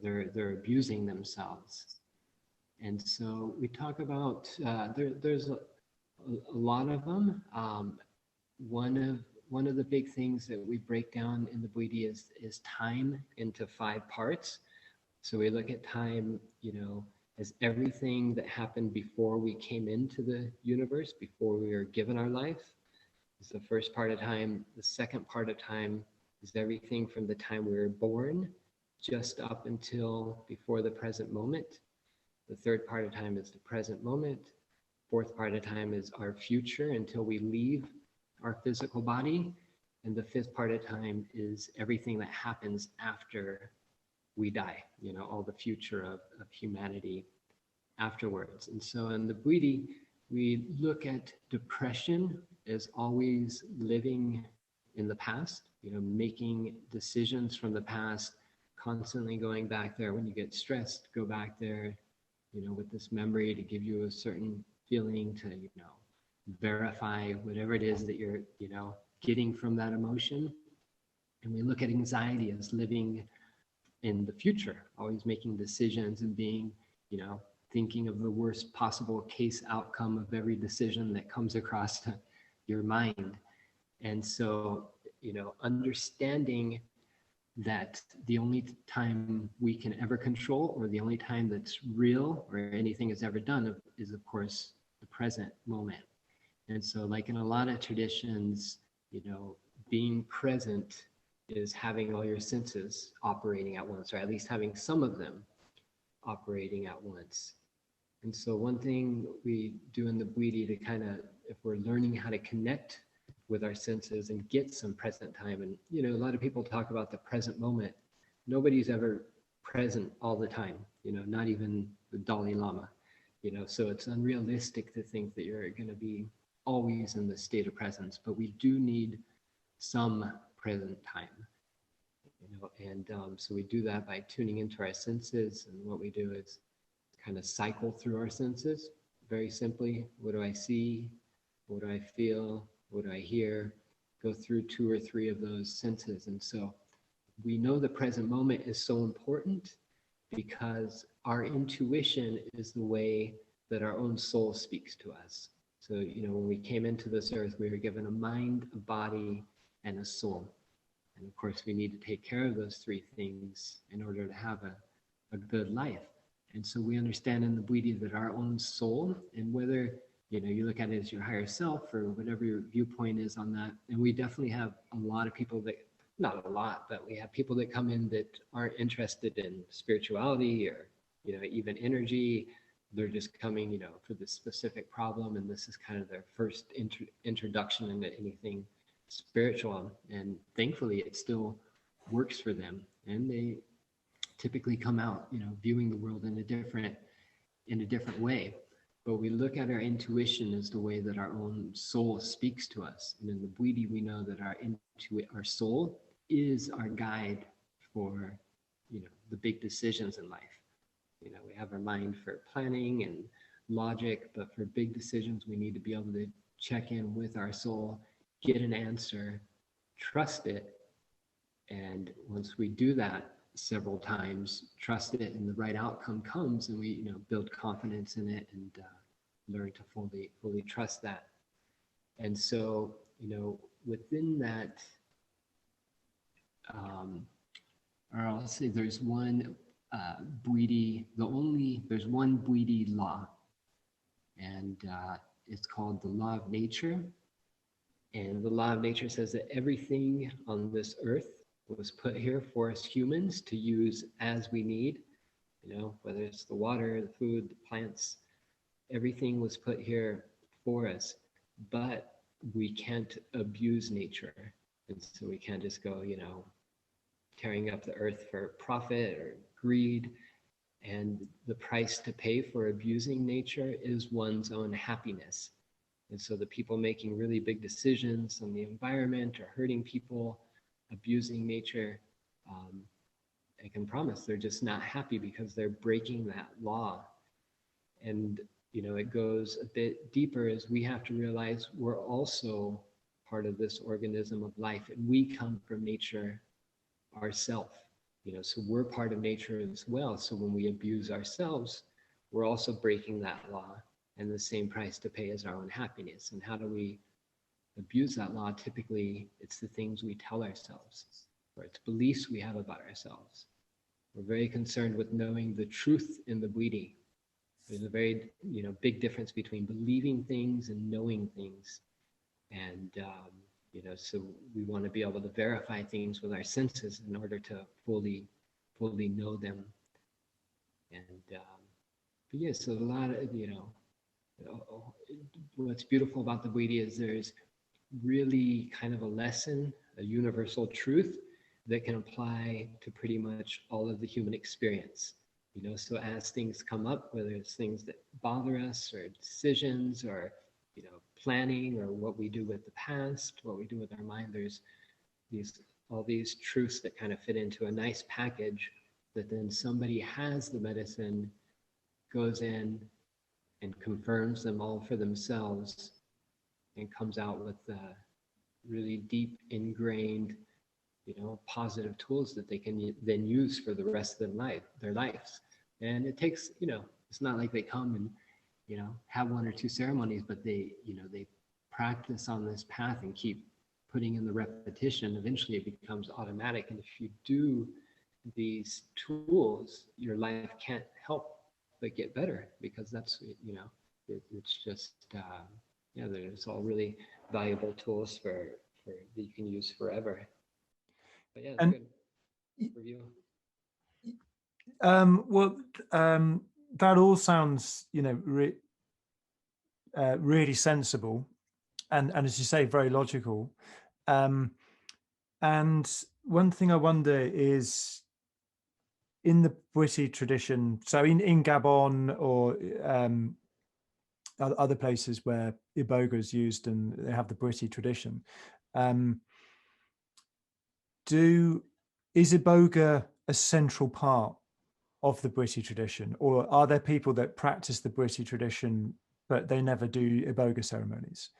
they're abusing themselves. And so we talk about, there's a lot of them. One of the big things that we break down in the Bwiti is time into 5 parts. So we look at time, as everything that happened before we came into the universe, before we were given our life. It's the first part of time. The second part of time is everything from the time we were born just up until before the present moment. The third part of time is the present moment. Fourth part of time is our future until we leave our physical body. And the fifth part of time is everything that happens after we die, all the future of humanity afterwards. And so in the Bwiti, we look at depression as always living in the past, making decisions from the past, constantly going back there. When you get stressed, go back there, with this memory to give you a certain feeling, to, verify whatever it is that you're, getting from that emotion. And we look at anxiety as living in the future, always making decisions and being, thinking of the worst possible case outcome of every decision that comes across your mind. And so, understanding that the only time we can ever control, or the only time that's real or anything is ever done, is of course the present moment. And so, like in a lot of traditions, being present is having all your senses operating at once, or at least having some of them operating at once. And so one thing we do in the Bwiti to kind of, if we're learning how to connect with our senses and get some present time, and, a lot of people talk about the present moment. Nobody's ever present all the time, not even the Dalai Lama, so it's unrealistic to think that you're going to be always in the state of presence, but we do need some present time, and so we do that by tuning into our senses. And what we do is kind of cycle through our senses very simply. What do I see? What do I feel? What do I hear? Go through 2 or 3 of those senses. And so we know the present moment is so important because our intuition is the way that our own soul speaks to us. So, when we came into this earth, we were given a mind, a body, and a soul. And of course, we need to take care of those 3 things in order to have a good life. And so we understand in the Bwiti that our own soul, and whether, you look at it as your higher self or whatever your viewpoint is on that. And we definitely have a lot of people that, not a lot, but we have people that come in that aren't interested in spirituality or, even energy. They're just coming, for this specific problem. And this is kind of their first introduction into anything spiritual. And thankfully, it still works for them. And they typically come out, viewing the world in a different way. But we look at our intuition as the way that our own soul speaks to us. And in the Bwiti, we know that our soul is our guide for, the big decisions in life. We have our mind for planning and logic, but for big decisions, we need to be able to check in with our soul, get an answer, trust it. And once we do that several times, trust it, and the right outcome comes, and we, build confidence in it and learn to fully trust that. And so, within that, or I'll say there's one Bwiti, there's one Bwiti law, and it's called the law of nature. And the law of nature says that everything on this earth was put here for us humans to use as we need. whether it's the water, the food, the plants, everything was put here for us, but we can't abuse nature. And so we can't just go, tearing up the earth for profit or greed. And the price to pay for abusing nature is one's own happiness. And so the people making really big decisions on the environment or hurting people, abusing nature, I can promise they're just not happy because they're breaking that law. And it goes a bit deeper as we have to realize we're also part of this organism of life, and we come from nature ourselves. So we're part of nature as well. So when we abuse ourselves, we're also breaking that law, and the same price to pay is our own happiness. And how do we abuse that law? Typically, it's the things we tell ourselves, or it's beliefs we have about ourselves. We're very concerned with knowing the truth in the Bwiti. There's a very, big difference between believing things and knowing things. And, so we want to be able to verify things with our senses in order to fully know them. And, but yeah, so a lot of, what's beautiful about the Bwiti is there's really kind of a lesson, a universal truth that can apply to pretty much all of the human experience. So as things come up, whether it's things that bother us or decisions or, planning or what we do with the past, what we do with our mind, there's all these truths that kind of fit into a nice package that then somebody has the medicine, goes in and confirms them all for themselves and comes out with really deep ingrained, positive tools that they can then use for the rest of their lives. And it takes, it's not like they come and, have one or two ceremonies, but they practice on this path and keep putting in the repetition. Eventually it becomes automatic. And if you do these tools, your life can't help but get better, because that's, it's just, there's all really valuable tools for that you can use forever. But yeah, it's And good review. Well, that all sounds, really sensible, and as you say, very logical. And one thing I wonder is, in the Bwiti tradition, so in Gabon or other places where Iboga is used and they have the Bwiti tradition, is Iboga a central part of the Bwiti tradition, or are there people that practice the Bwiti tradition but they never do Iboga ceremonies?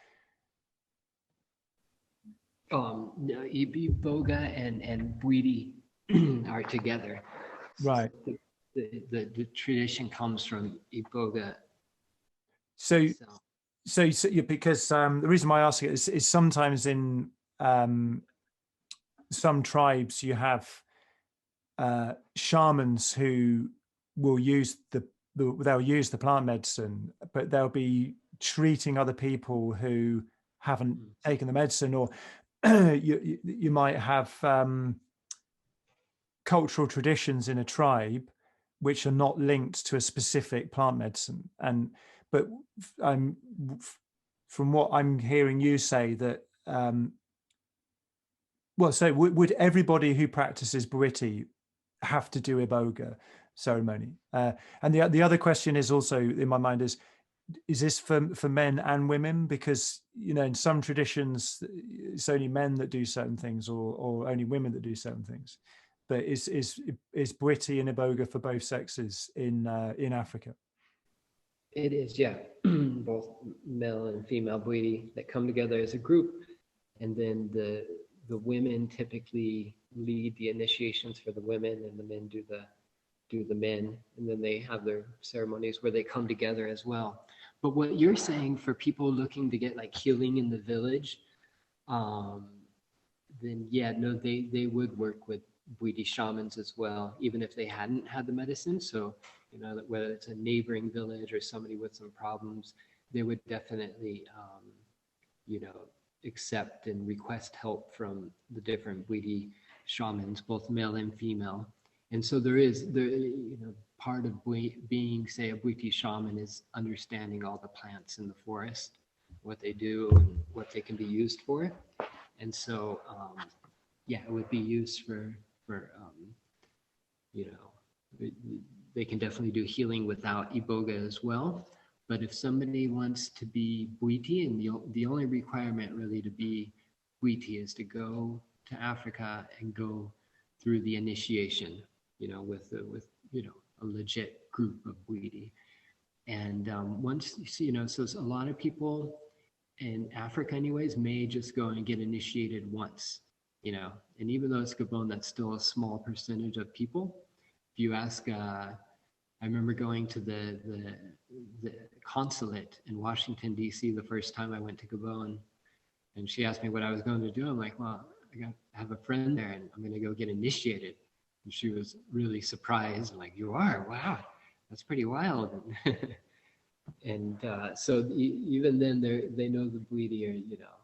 Iboga and Bwiti are together. Right. The tradition comes from Iboga. So yeah, because the reason why I ask it is sometimes in some tribes you have shamans who will use they'll use the plant medicine, but they'll be treating other people who haven't taken the medicine, or you might have cultural traditions in a tribe which are not linked to a specific plant medicine. But from what I'm hearing you say, that so would everybody who practices Bwiti have to do Iboga ceremony? And the other question is also in my mind is this for men and women? Because in some traditions it's only men that do certain things, or only women that do certain things. But is Bwiti and Iboga for both sexes in Africa? It is, yeah. Both male and female Bwiti that come together as a group, and then the women typically lead the initiations for the women, and the men do the men, and then they have their ceremonies where they come together as well. But what you're saying for people looking to get like healing in the village, then yeah, no, they would work with Bwiti shamans as well, even if they hadn't had the medicine. So, whether it's a neighboring village or somebody with some problems, they would definitely, accept and request help from the different Bwiti shamans, both male and female. And so there part of being, say, a Bwiti shaman is understanding all the plants in the forest, what they do and what they can be used for. And so, yeah, it would be used for you know, they can definitely do healing without Iboga as well. But if somebody wants to be Bwiti, and the only requirement really to be Bwiti is to go to Africa and go through the initiation, you know, with you know, a legit group of Bwiti. And once you see, you know, so a lot of people in Africa, anyways, may just go and get initiated once, you know. And even though it's Gabon, that's still a small percentage of people. If you ask, I remember going to the consulate in Washington, D.C. the first time I went to Gabon, and she asked me what I was going to do. I'm like, well, I have a friend there, and I'm going to go get initiated. And she was really surprised, like, you are? Wow, that's pretty wild. And so even then, they know the Bwiti are, you know,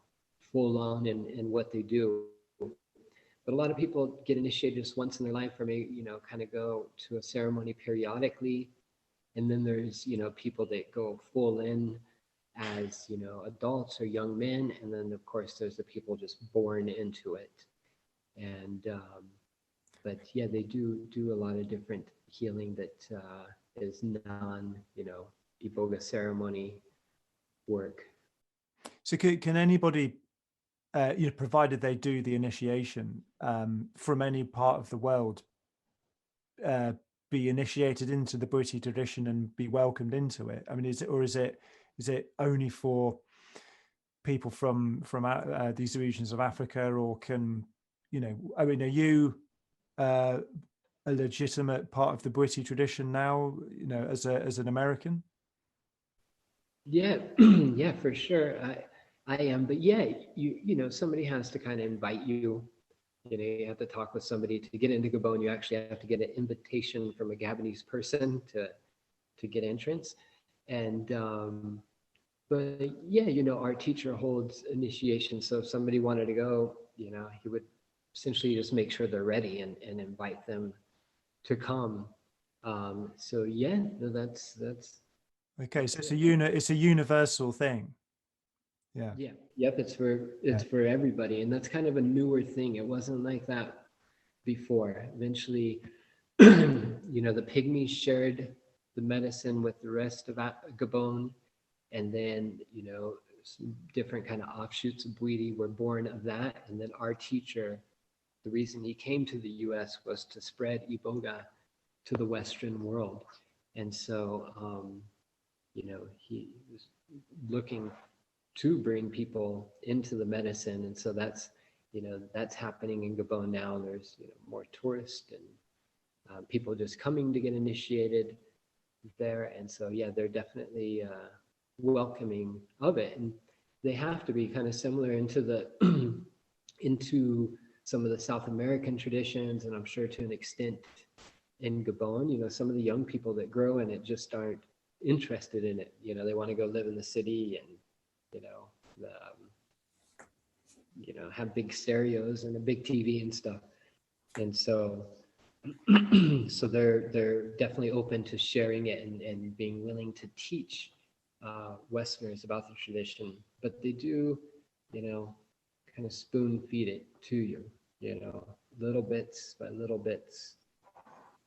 full on in what they do. But a lot of people get initiated just once in their life, or maybe, you know, kind of go to a ceremony periodically. And then there's, you know, people that go full in as, you know, adults or young men. And then, of course, there's the people just born into it. And, but yeah, they do a lot of different healing that is non, you know, Iboga ceremony work. So can anybody, you know, provided they do the initiation from any part of the world, be initiated into the Bwiti tradition and be welcomed into it? I mean, is it only for people from these regions of Africa, or can, you know, I mean, are you a legitimate part of the Bwiti tradition now, you know, as an American? Yeah, yeah, for sure. I am, but yeah, you know, somebody has to kind of invite you. You know, you have to talk with somebody to get into Gabon. You actually have to get an invitation from a Gabonese person to get entrance. And but yeah, you know, our teacher holds initiation. So if somebody wanted to go, you know, he would essentially just make sure they're ready and invite them to come. So yeah, no, that's Okay, so it's a universal thing. Yeah. yeah, yep. It's for everybody, and that's kind of a newer thing. It wasn't like that before. Eventually, you know, the pygmies shared the medicine with the rest of Gabon, and then, you know, some different kind of offshoots of Bwiti were born of that. And then our teacher, the reason he came to the U.S. was to spread Iboga to the Western world, and so you know, he was looking to bring people into the medicine. And so that's, you know, that's happening in Gabon now. There's, you know, more tourists and people just coming to get initiated there. And so, yeah, they're definitely welcoming of it. And they have to be kind of similar into the, into some of the South American traditions. And I'm sure to an extent in Gabon, you know, some of the young people that grow in it just aren't interested in it. You know, they want to go live in the city and, you know, you know, have big stereos and a big TV and stuff. And so, so they're definitely open to sharing it and being willing to teach Westerners about the tradition. But they do, you know, kind of spoon feed it to you, you know, little bits by little bits,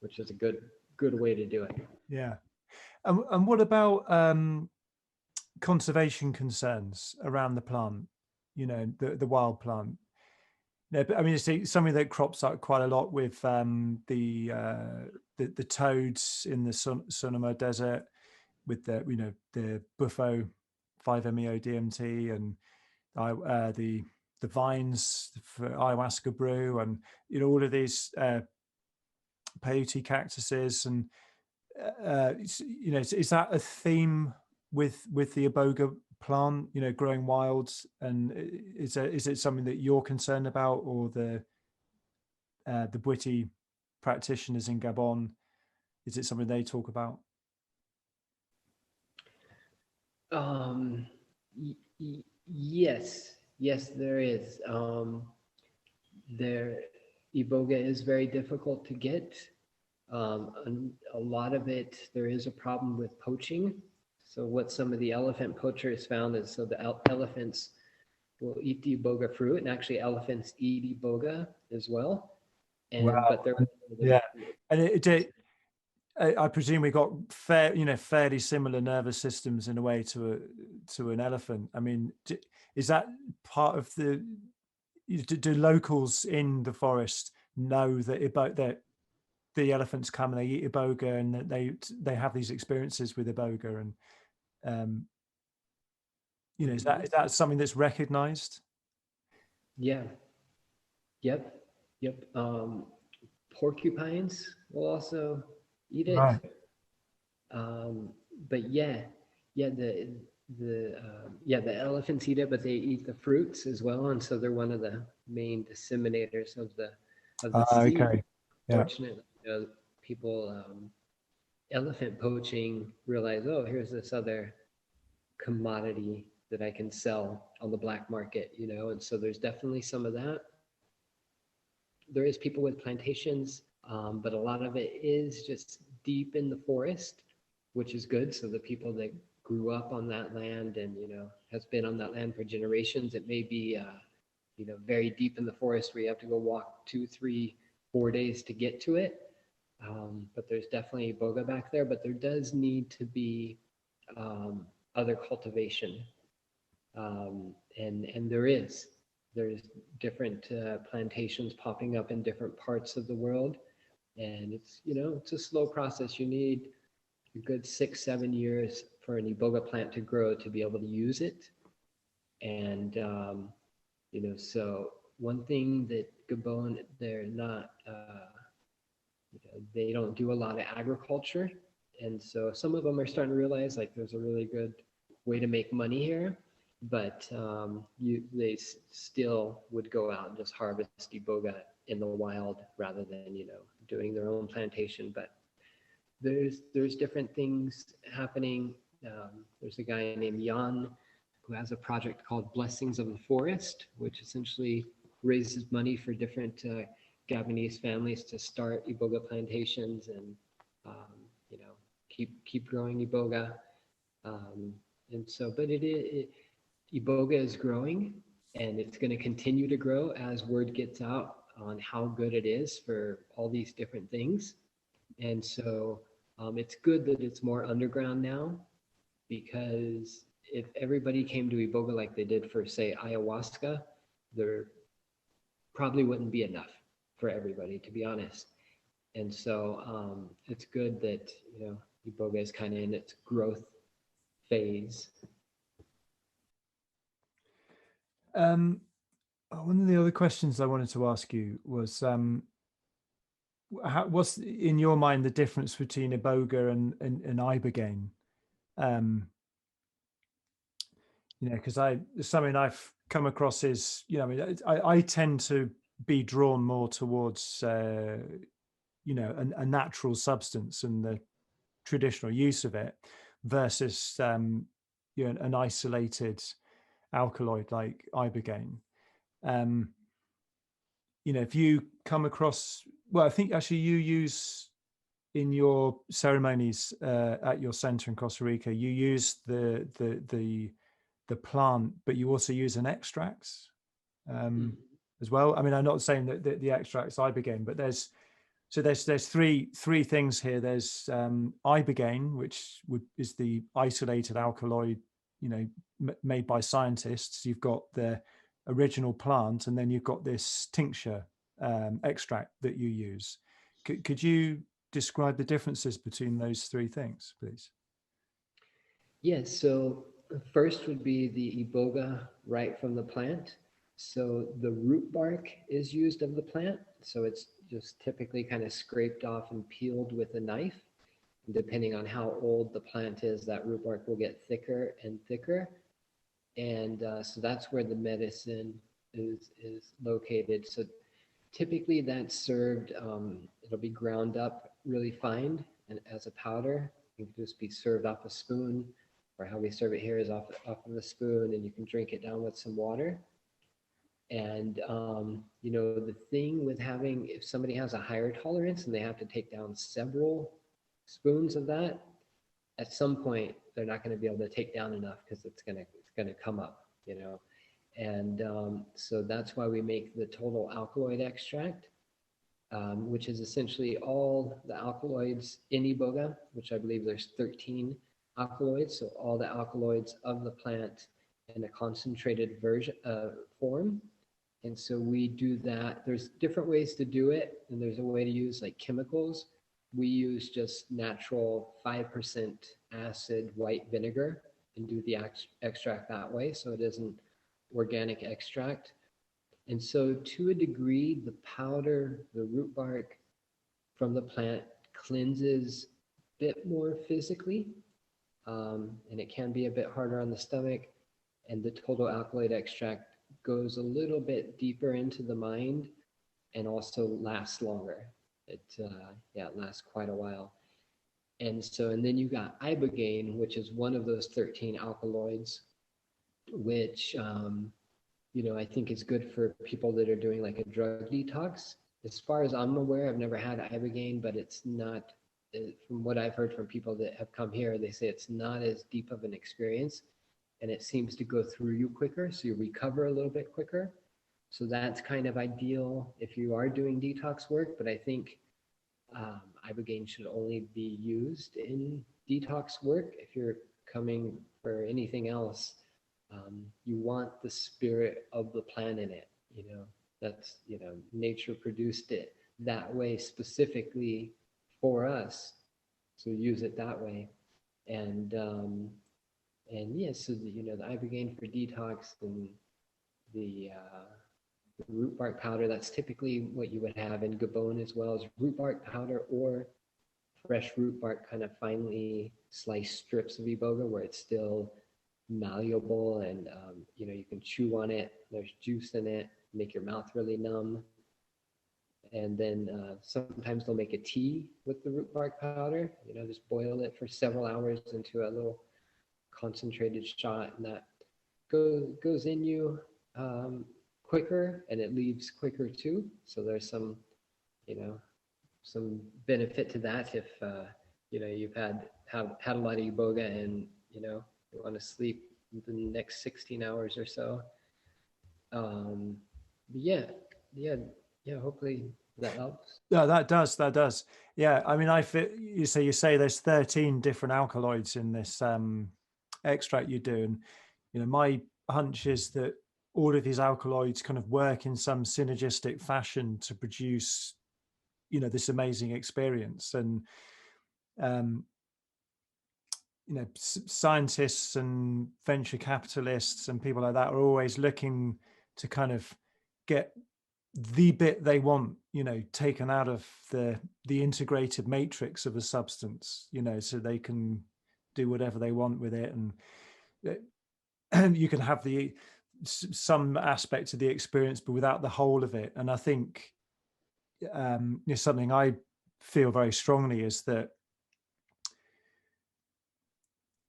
which is a good way to do it. Yeah. And what about conservation concerns around the plant, you know, the wild plant? No, but I mean, it's something that crops up quite a lot with the toads in the Sonoma Desert, with the, you know, the Bufo 5-MeO DMT, and the vines for ayahuasca brew, and, you know, all of these peyote cactuses, and you know, is that a theme with the Iboga plant, you know, growing wild? And is it something that you're concerned about, or the Bwiti practitioners in Gabon, is it something they talk about? Yes, there is. There, Iboga is very difficult to get. And a lot of it, there is a problem with poaching. So what some of the elephant poachers found is, so the elephants will eat the iboga fruit, and actually elephants eat iboga as well. And Wow. but they're Yeah. And I presume we got fairly similar nervous systems in a way to an elephant. I mean, is that part of do locals in the forest know that the elephants come and they eat iboga, and that they have these experiences with iboga, and um, is that something that's recognized? Yeah. Yep. Yep. Porcupines will also eat Right. it. Um, but yeah, the elephants eat it, but they eat the fruits as well, and so they're one of the main disseminators of the seed. Okay. Yeah. Fortunately, people elephant poaching realize, oh, here's this other commodity that I can sell on the black market, and so there's definitely some of that. There is people with plantations, but a lot of it is just deep in the forest, which is good. So the people that grew up on that land and has been on that land for generations, it may be very deep in the forest where you have to go walk 2, 3, 4 days to get to it. But there's definitely Iboga back there, but there does need to be other cultivation, and there's different plantations popping up in different parts of the world, and it's a slow process. You need a good 6-7 years for an Iboga plant to grow to be able to use it. And so one thing that Gabon, they're not they don't do a lot of agriculture, and so some of them are starting to realize like there's a really good way to make money here, but they still would go out and just harvest iboga in the wild rather than doing their own plantation. But there's different things happening. There's a guy named Jan who has a project called Blessings of the Forest, which essentially raises money for different Gabonese families to start iboga plantations and keep growing iboga. And so, but iboga is growing, and it's going to continue to grow as word gets out on how good it is for all these different things. And so it's good that it's more underground now, because if everybody came to iboga like they did for, say, ayahuasca, there probably wouldn't be enough for everybody, to be honest. And so it's good that iboga is kind of in its growth phase. One of the other questions I wanted to ask you was, what's in your mind the difference between Iboga and Ibogaine? Because something I've come across is, I mean, I tend to be drawn more towards, a natural substance and the traditional use of it versus, an isolated alkaloid like Ibogaine. If you come across, well, I think actually you use in your ceremonies at your center in Costa Rica, you use the plant, but you also use an extract as well. I mean, I'm not saying that the extract's Ibogaine, but there's three things here. There's Ibogaine, which is the isolated alkaloid, made by scientists. You've got the original plant, and then you've got this tincture extract that you use. Could you describe the differences between those three things, please? Yes, so first would be the iboga right from the plant. So the root bark is used of the plant. So it's just typically kind of scraped off and peeled with a knife. And depending on how old the plant is, that root bark will get thicker and thicker. And so that's where the medicine is located. So typically that's served, it'll be ground up really fine and as a powder. It can just be served off a spoon, or how we serve it here is off of a spoon, and you can drink it down with some water. And the thing with having, if somebody has a higher tolerance and they have to take down several spoons of that, at some point they're not going to be able to take down enough because it's gonna come up, And so that's why we make the total alkaloid extract, which is essentially all the alkaloids in Iboga, which I believe there's 13 alkaloids. So all the alkaloids of the plant in a concentrated form. And so we do that. There's different ways to do it. And there's a way to use like chemicals. We use just natural 5% acid white vinegar and do the extract that way. So it isn't organic extract. And so to a degree, the powder, the root bark from the plant cleanses a bit more physically. And it can be a bit harder on the stomach. And the total alkaloid extract goes a little bit deeper into the mind and also lasts longer. It lasts quite a while. And then you got Ibogaine, which is one of those 13 alkaloids, which, I think is good for people that are doing like a drug detox. As far as I'm aware, I've never had Ibogaine, but it's not, from what I've heard from people that have come here, they say it's not as deep of an experience and it seems to go through you quicker. So you recover a little bit quicker. So that's kind of ideal if you are doing detox work. But I think Ibogaine should only be used in detox work. If you're coming for anything else, you want the spirit of the plant in it. That's, nature produced it that way specifically for us. So use it that way. And yes, so the Ibogaine for detox and the root bark powder, that's typically what you would have in Gabon as well, as root bark powder or fresh root bark, kind of finely sliced strips of Iboga where it's still malleable and you can chew on it. There's juice in it, make your mouth really numb. And then sometimes they'll make a tea with the root bark powder. Just boil it for several hours into a little concentrated shot, and that goes in you quicker, and it leaves quicker too. So there's some benefit to that if you've had a lot of Iboga and you want to sleep the next 16 hours or so. Hopefully that helps. Yeah, that does. Yeah, I mean, you say there's 13 different alkaloids in this extract you do, and my hunch is that all of these alkaloids kind of work in some synergistic fashion to produce this amazing experience. And scientists and venture capitalists and people like that are always looking to kind of get the bit they want, taken out of the integrated matrix of a substance, so they can do whatever they want with it. And you can have some aspect of the experience, but without the whole of it. And I think something I feel very strongly is that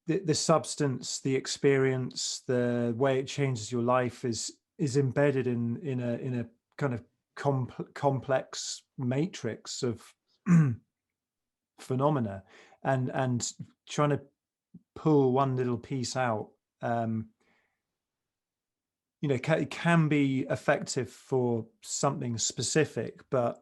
the substance, the experience, the way it changes your life is embedded in a kind of complex matrix of phenomena, and trying to pull one little piece out, it can be effective for something specific, but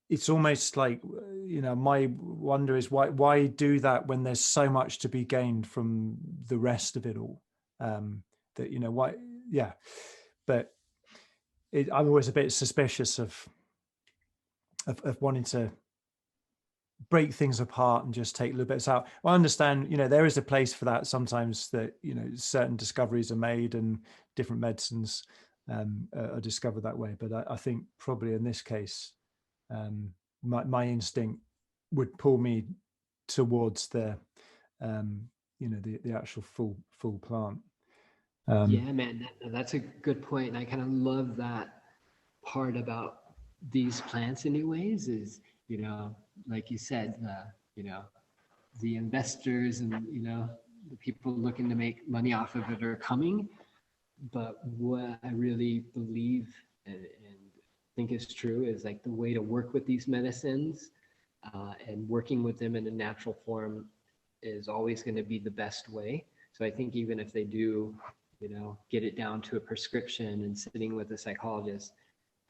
it's almost like, my wonder is why do that when there's so much to be gained from the rest of it all? Why? Yeah, but I'm always a bit suspicious of wanting to break things apart and just take little bits out. I understand, there is a place for that sometimes, that certain discoveries are made and different medicines are discovered that way. But I think probably in this case, my instinct would pull me towards the actual full plant. Yeah, man, that's a good point. And I kind of love that part about these plants anyways, is, like you said, the investors and, the people looking to make money off of it are coming. But what I really believe and think is true is like the way to work with these medicines and working with them in a natural form is always going to be the best way. So I think even if they do, get it down to a prescription and sitting with a psychologist,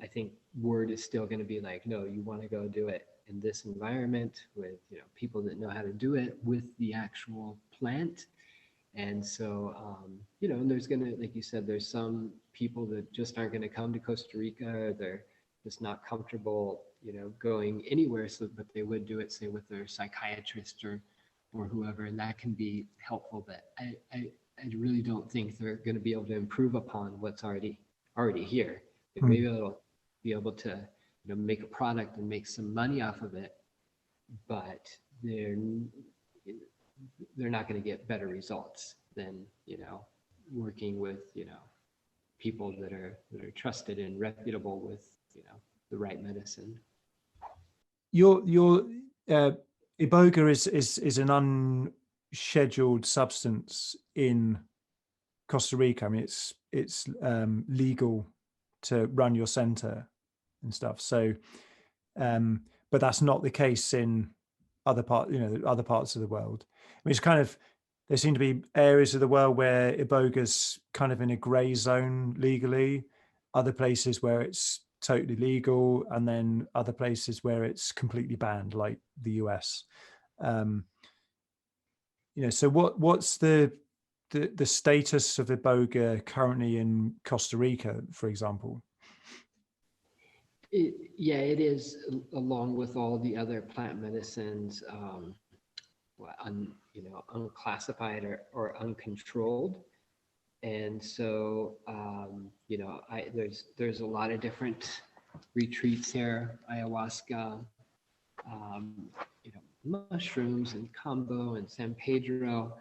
I think word is still going to be like, no, you want to go do it in this environment with, people that know how to do it with the actual plant. And so, and there's going to, like you said, there's some people that just aren't going to come to Costa Rica, or they're just not comfortable, going anywhere. So, but they would do it, say, with their psychiatrist or whoever, and that can be helpful. But I really don't think they're going to be able to improve upon what's already here. They may be able to, make a product and make some money off of it, but they're not going to get better results than working with people that are trusted and reputable with the right medicine. Your Iboga is an unscheduled substance in Costa Rica. I mean, it's legal to run your center and stuff. So, but that's not the case in other parts of the world. I mean, it's kind of, there seem to be areas of the world where Iboga's kind of in a gray zone legally, other places where it's totally legal, and then other places where it's completely banned, like the US. So what's the status of Iboga currently in Costa Rica, for example? It is, along with all the other plant medicines, unclassified or uncontrolled. And so, there's a lot of different retreats here, ayahuasca, mushrooms and combo and San Pedro.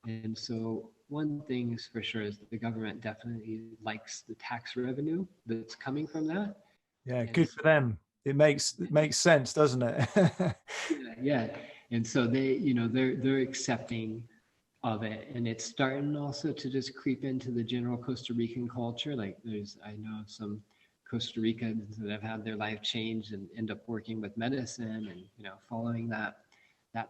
And so one thing is for sure is that the government definitely likes the tax revenue that's coming from that. Yeah, good for them. It makes sense, doesn't it? Yeah. And so they're accepting of it, and it's starting also to just creep into the general Costa Rican culture. Like I know some Costa Ricans that have had their life changed and end up working with medicine and following that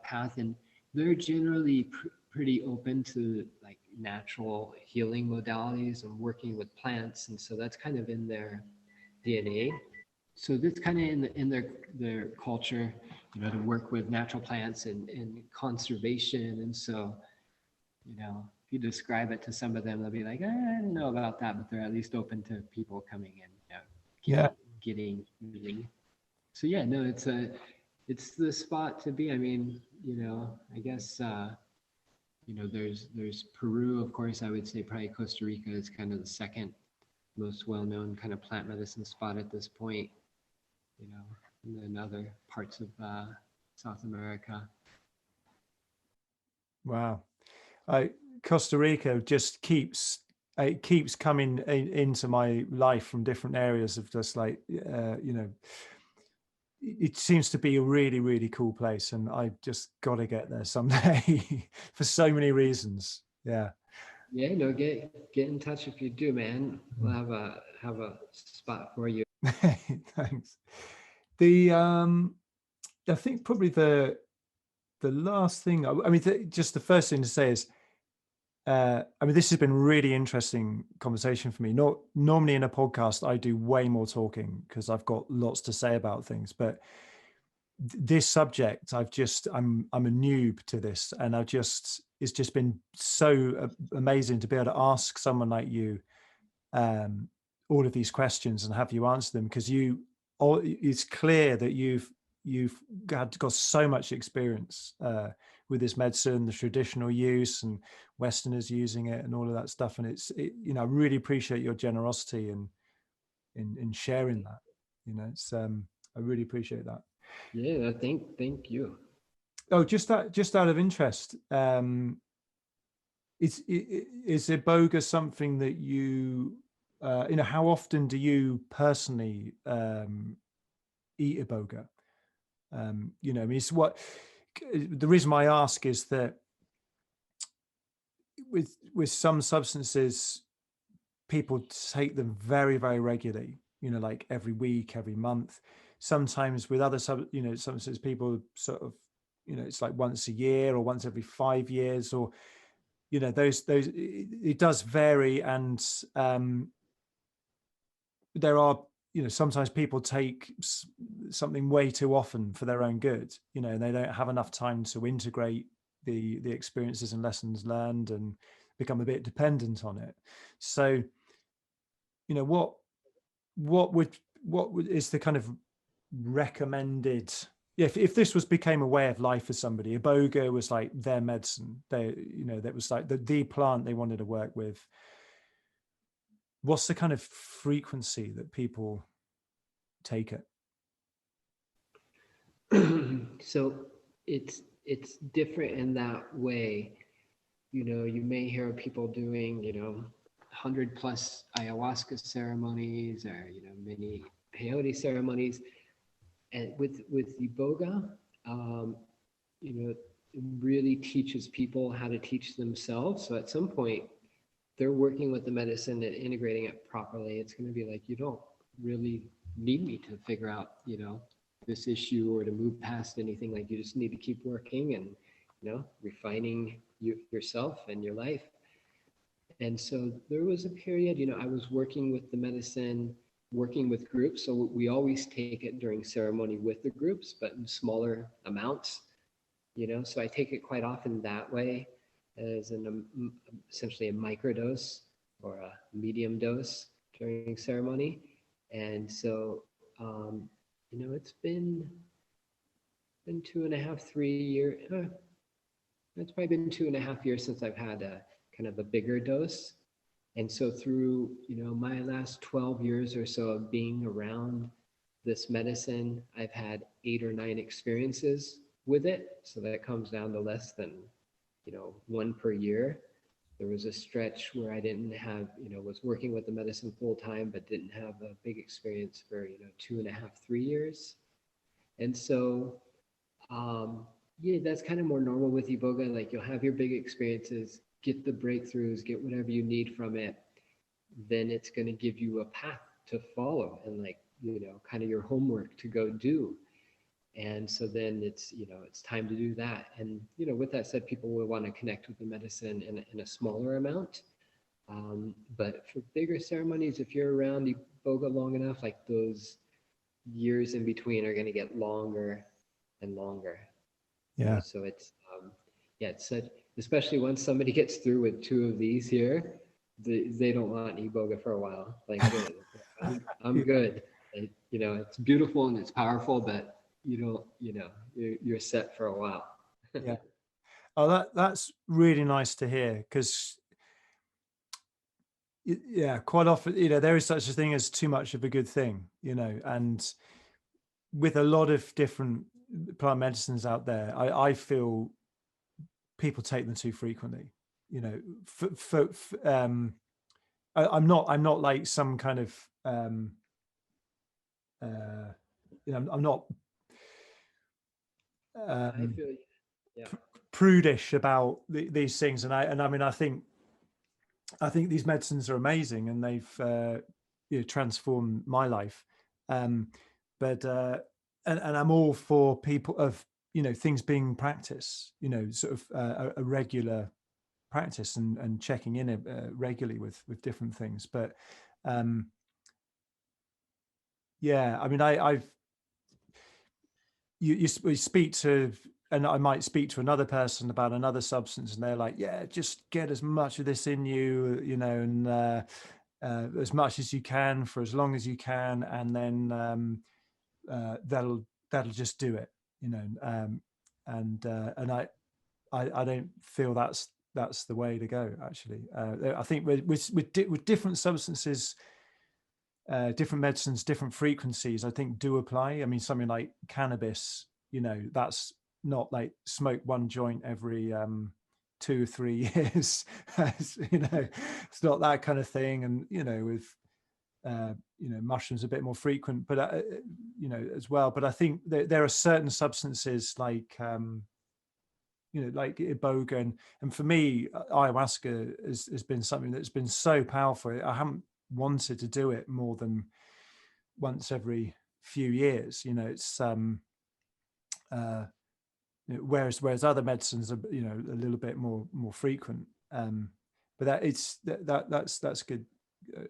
path, and they're generally pretty open to like natural healing modalities and working with plants, and so that's kind of in their DNA. So that's kind of in their culture, to work with natural plants and conservation. And so, if you describe it to some of them, they'll be like, I don't know about that, but they're at least open to people coming in, getting healing. So yeah, no, it's the spot to be. I mean, I guess, there's Peru, of course. I would say probably Costa Rica is kind of the second most well-known kind of plant medicine spot at this point, and then other parts of South America. Wow. Costa Rica just keeps coming into my life from different areas of just like, it seems to be a really, really cool place, and I just got to get there someday for so many reasons. Yeah. Yeah, no, get in touch if you do, man. We'll have a spot for you. Thanks. I think probably the last thing, I mean, just the first thing to say is, I mean, this has been a really interesting conversation for me. Not normally in a podcast, I do way more talking because I've got lots to say about things. But this subject, I'm a noob to this, and it's just been so amazing to be able to ask someone like you all of these questions and have you answer them, because it's clear that you've got so much experience with this medicine, the traditional use and Westerners using it and all of that stuff. And I really appreciate your generosity in sharing that. It's I really appreciate that. Yeah, thank you. Oh, just out of interest, is Iboga something that you how often do you personally eat Iboga? I mean, it's the reason why I ask is that with some substances, people take them very, very regularly, like every week, every month. Sometimes with other substances, people sort of, it's like once a year or once every 5 years, or, those, it does vary. And there are, sometimes people take something way too often for their own good, and they don't have enough time to integrate the experiences and lessons learned and become a bit dependent on it. So, what is the kind of recommended, if this became a way of life for somebody? Iboga was like their medicine. That was like the plant they wanted to work with. What's the kind of frequency that people take it? So it's different in that way. You may hear people doing 100+ ayahuasca ceremonies, or many peyote ceremonies, and with Iboga, it really teaches people how to teach themselves. So at some point, they're working with the medicine and integrating it properly. It's going to be like, you don't really need me to figure out this issue or to move past anything. Like, you just need to keep working and refining yourself and your life. And so there was a period, I was working with the medicine, working with groups. So we always take it during ceremony with the groups, but in smaller amounts, so I take it quite often that way, as essentially a microdose or a medium dose during ceremony. And so, it's been 2.5, 3 years. It's probably been 2.5 years since I've had a kind of a bigger dose. And so through, my last 12 years or so of being around this medicine, I've had 8 or 9 experiences with it. So that comes down to less than, 1 per year. There was a stretch where I didn't have, was working with the medicine full time, but didn't have a big experience for, 2.5, 3 years. And so, that's kind of more normal with Iboga. Like, you'll have your big experiences, get the breakthroughs, get whatever you need from it. Then it's going to give you a path to follow and, like, kind of your homework to go do. And so then it's, it's time to do that. And, with that said, people will want to connect with the medicine in a smaller amount. But for bigger ceremonies, if you're around Iboga long enough, like, those years in between are going to get longer and longer. Yeah. So it's, it's such, especially once somebody gets through with 2 of these here, they don't want Iboga for a while. Like, I'm good. It's beautiful and it's powerful, but you're set for a while. Yeah. Oh, that's really nice to hear, because quite often, there is such a thing as too much of a good thing, and with a lot of different plant medicines out there, I feel people take them too frequently. I'm not like some kind of I'm not I feel, yeah. prudish about these things, and I mean, I think these medicines are amazing, and they've transformed my life. But and I'm all for people of things being practice, sort of a regular practice, and checking in regularly with different things. But I mean, you speak to, and I might speak to another person about another substance, and they're like, yeah, just get as much of this in you, and as much as you can for as long as you can, and then that'll just do it, and I don't feel that's the way to go, actually. I think with different substances, different medicines, different frequencies, I think, do apply. I mean, something like cannabis, that's not like smoke one joint every 2 or 3 years. It's not that kind of thing. And with mushrooms a bit more frequent, but as well. But I think there are certain substances like like Iboga, and for me, ayahuasca has been something that's been so powerful. I haven't wanted to do it more than once every few years. It's whereas other medicines are a little bit more frequent. But that's good.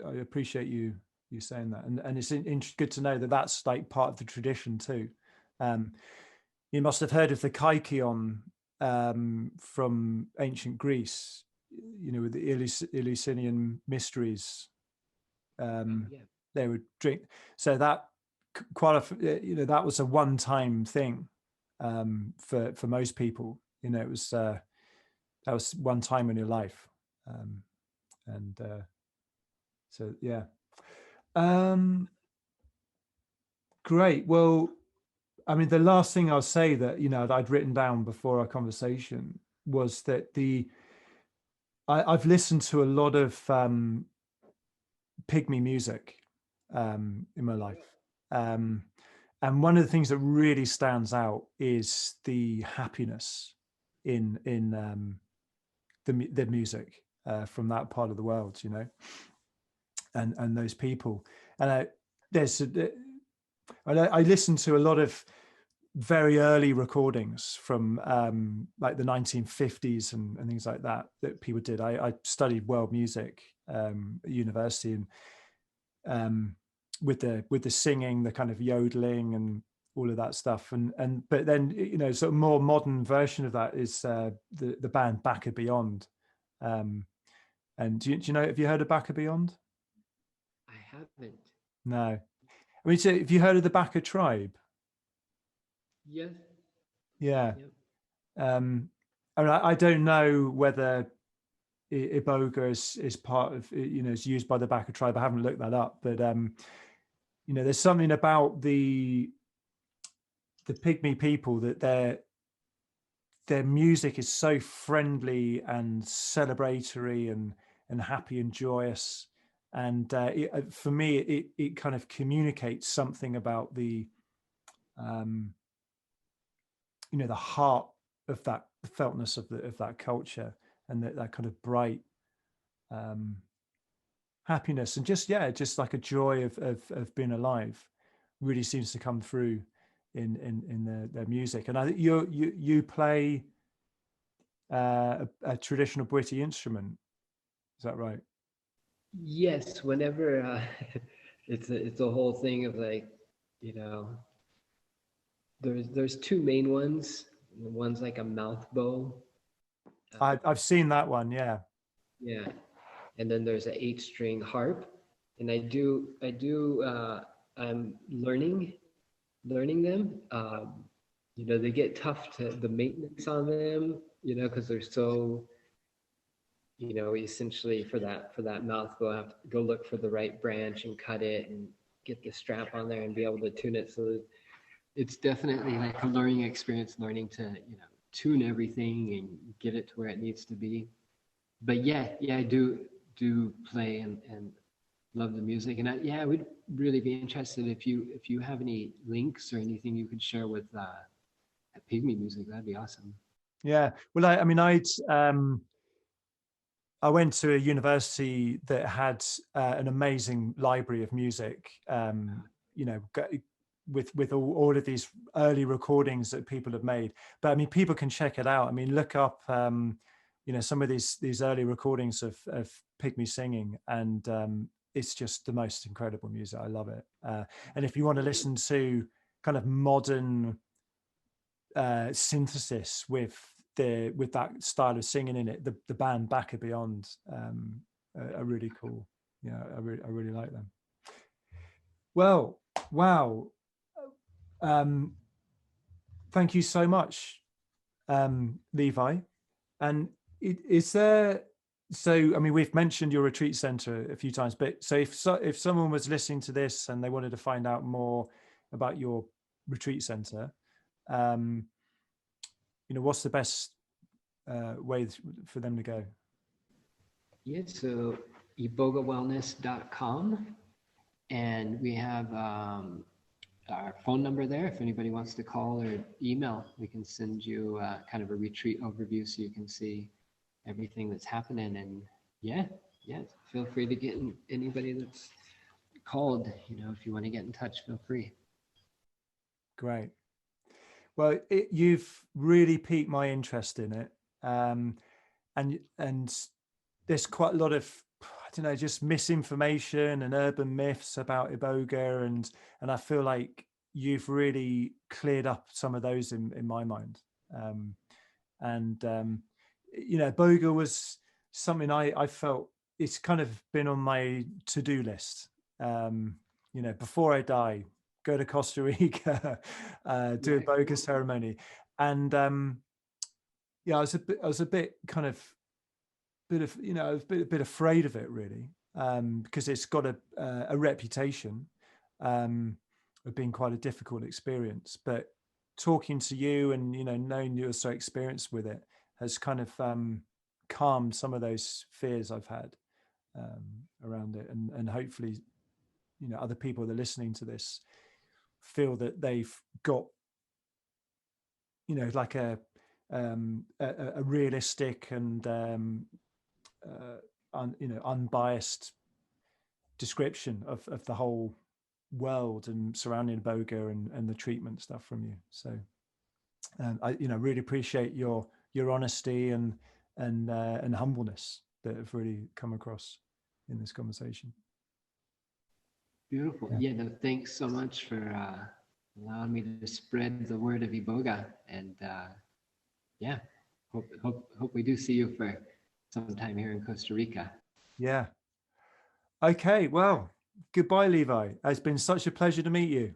I appreciate you saying that, and it's good to know that that's like part of the tradition too. You must have heard of the kykeon from ancient Greece, with the Eleusinian mysteries. They would drink. So that that was a one-time thing for most people. It was that was one time in your life, and so yeah. Great. Well, I mean, the last thing I'll say that that I'd written down before our conversation was that I've listened to a lot of pygmy music in my life, and one of the things that really stands out is the happiness in the music from that part of the world, and those people. And I listened to a lot of very early recordings from like the 1950s and things like that people did. I studied world music at university, and with the singing, the kind of yodeling and all of that stuff, but then sort of more modern version of that is the band Back and Beyond. And do you know, have you heard of Back and Beyond? I haven't. No. I mean, so have you heard of the Baka tribe? Yes. Yeah. Yep. I mean, I don't know whether Iboga is part of, is used by the Baka tribe. I haven't looked that up, but there's something about the Pygmy people that their music is so friendly and celebratory and happy and joyous. And for me, it kind of communicates something about the the heart of that, the feltness of that culture, and that kind of bright happiness, and just like a joy of being alive really seems to come through in their music. And I think you play a traditional Bwiti instrument. Is that right? Yes. Whenever it's a whole thing of like, there's two main ones. One's like a mouth bow. I've seen that one. Yeah. Yeah, and then there's an 8-string harp, and I'm learning them. They get tough to the maintenance on them, because they're so, essentially for that mouth bow, I have to go look for the right branch and cut it and get the strap on there and be able to tune it. So it's definitely like a learning experience, learning to tune everything and get it to where it needs to be. But yeah, I do play and love the music, and I would really be interested if you have any links or anything you could share with pygmy music. That'd be awesome. Yeah. Well, I mean, I went to a university that had an amazing library of music, with all of these early recordings that people have made. But I mean, people can check it out. I mean, look up, some of these early recordings of pygmy singing, and it's just the most incredible music. I love it. And if you want to listen to kind of modern synthesis with that style of singing in it, the band Back and Beyond are really cool. Yeah, I really like them. Well, wow. Thank you so much, Levi. And is there? So, I mean, we've mentioned your retreat center a few times, but so if someone was listening to this and they wanted to find out more about your retreat center, what's the best way for them to go? Yeah, so ibogawellness.com, and we have our phone number there. If anybody wants to call or email, we can send you kind of a retreat overview so you can see everything that's happening. And yeah, feel free to get in, anybody that's called, if you want to get in touch, feel free. Great. Well, you've really piqued my interest in it. And there's quite a lot of, I don't know, just misinformation and urban myths about Iboga, and I feel like you've really cleared up some of those in my mind. Iboga was something I felt it's kind of been on my to-do list. Before I die, go to Costa Rica, do a Iboga ceremony, and I was a bit kind of I was a bit afraid of it, really, because it's got a reputation of being quite a difficult experience. But talking to you and knowing you're so experienced with it has kind of calmed some of those fears I've had around it, and hopefully other people that are listening to this feel that they've got like a realistic and unbiased description of the whole world and surrounding Iboga and the treatment stuff from you. So I really appreciate your honesty and humbleness that have really come across in this conversation. Beautiful. Thanks so much for allowing me to spread the word of Iboga, and hope we do see you for some time here in Costa Rica. Yeah. Okay, well, goodbye, Levi. It's been such a pleasure to meet you.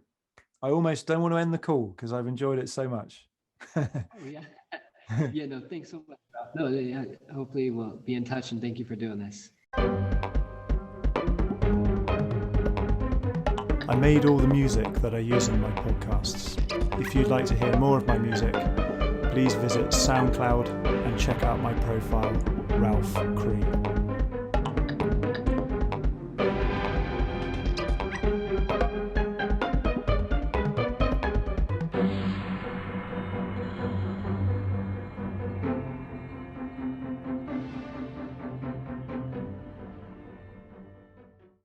I almost don't want to end the call because I've enjoyed it so much. Thanks so much. Hopefully we'll be in touch, and thank you for doing this. I made all the music that I use in my podcasts. If you'd like to hear more of my music, please visit SoundCloud and check out my profile, Ralph Cree.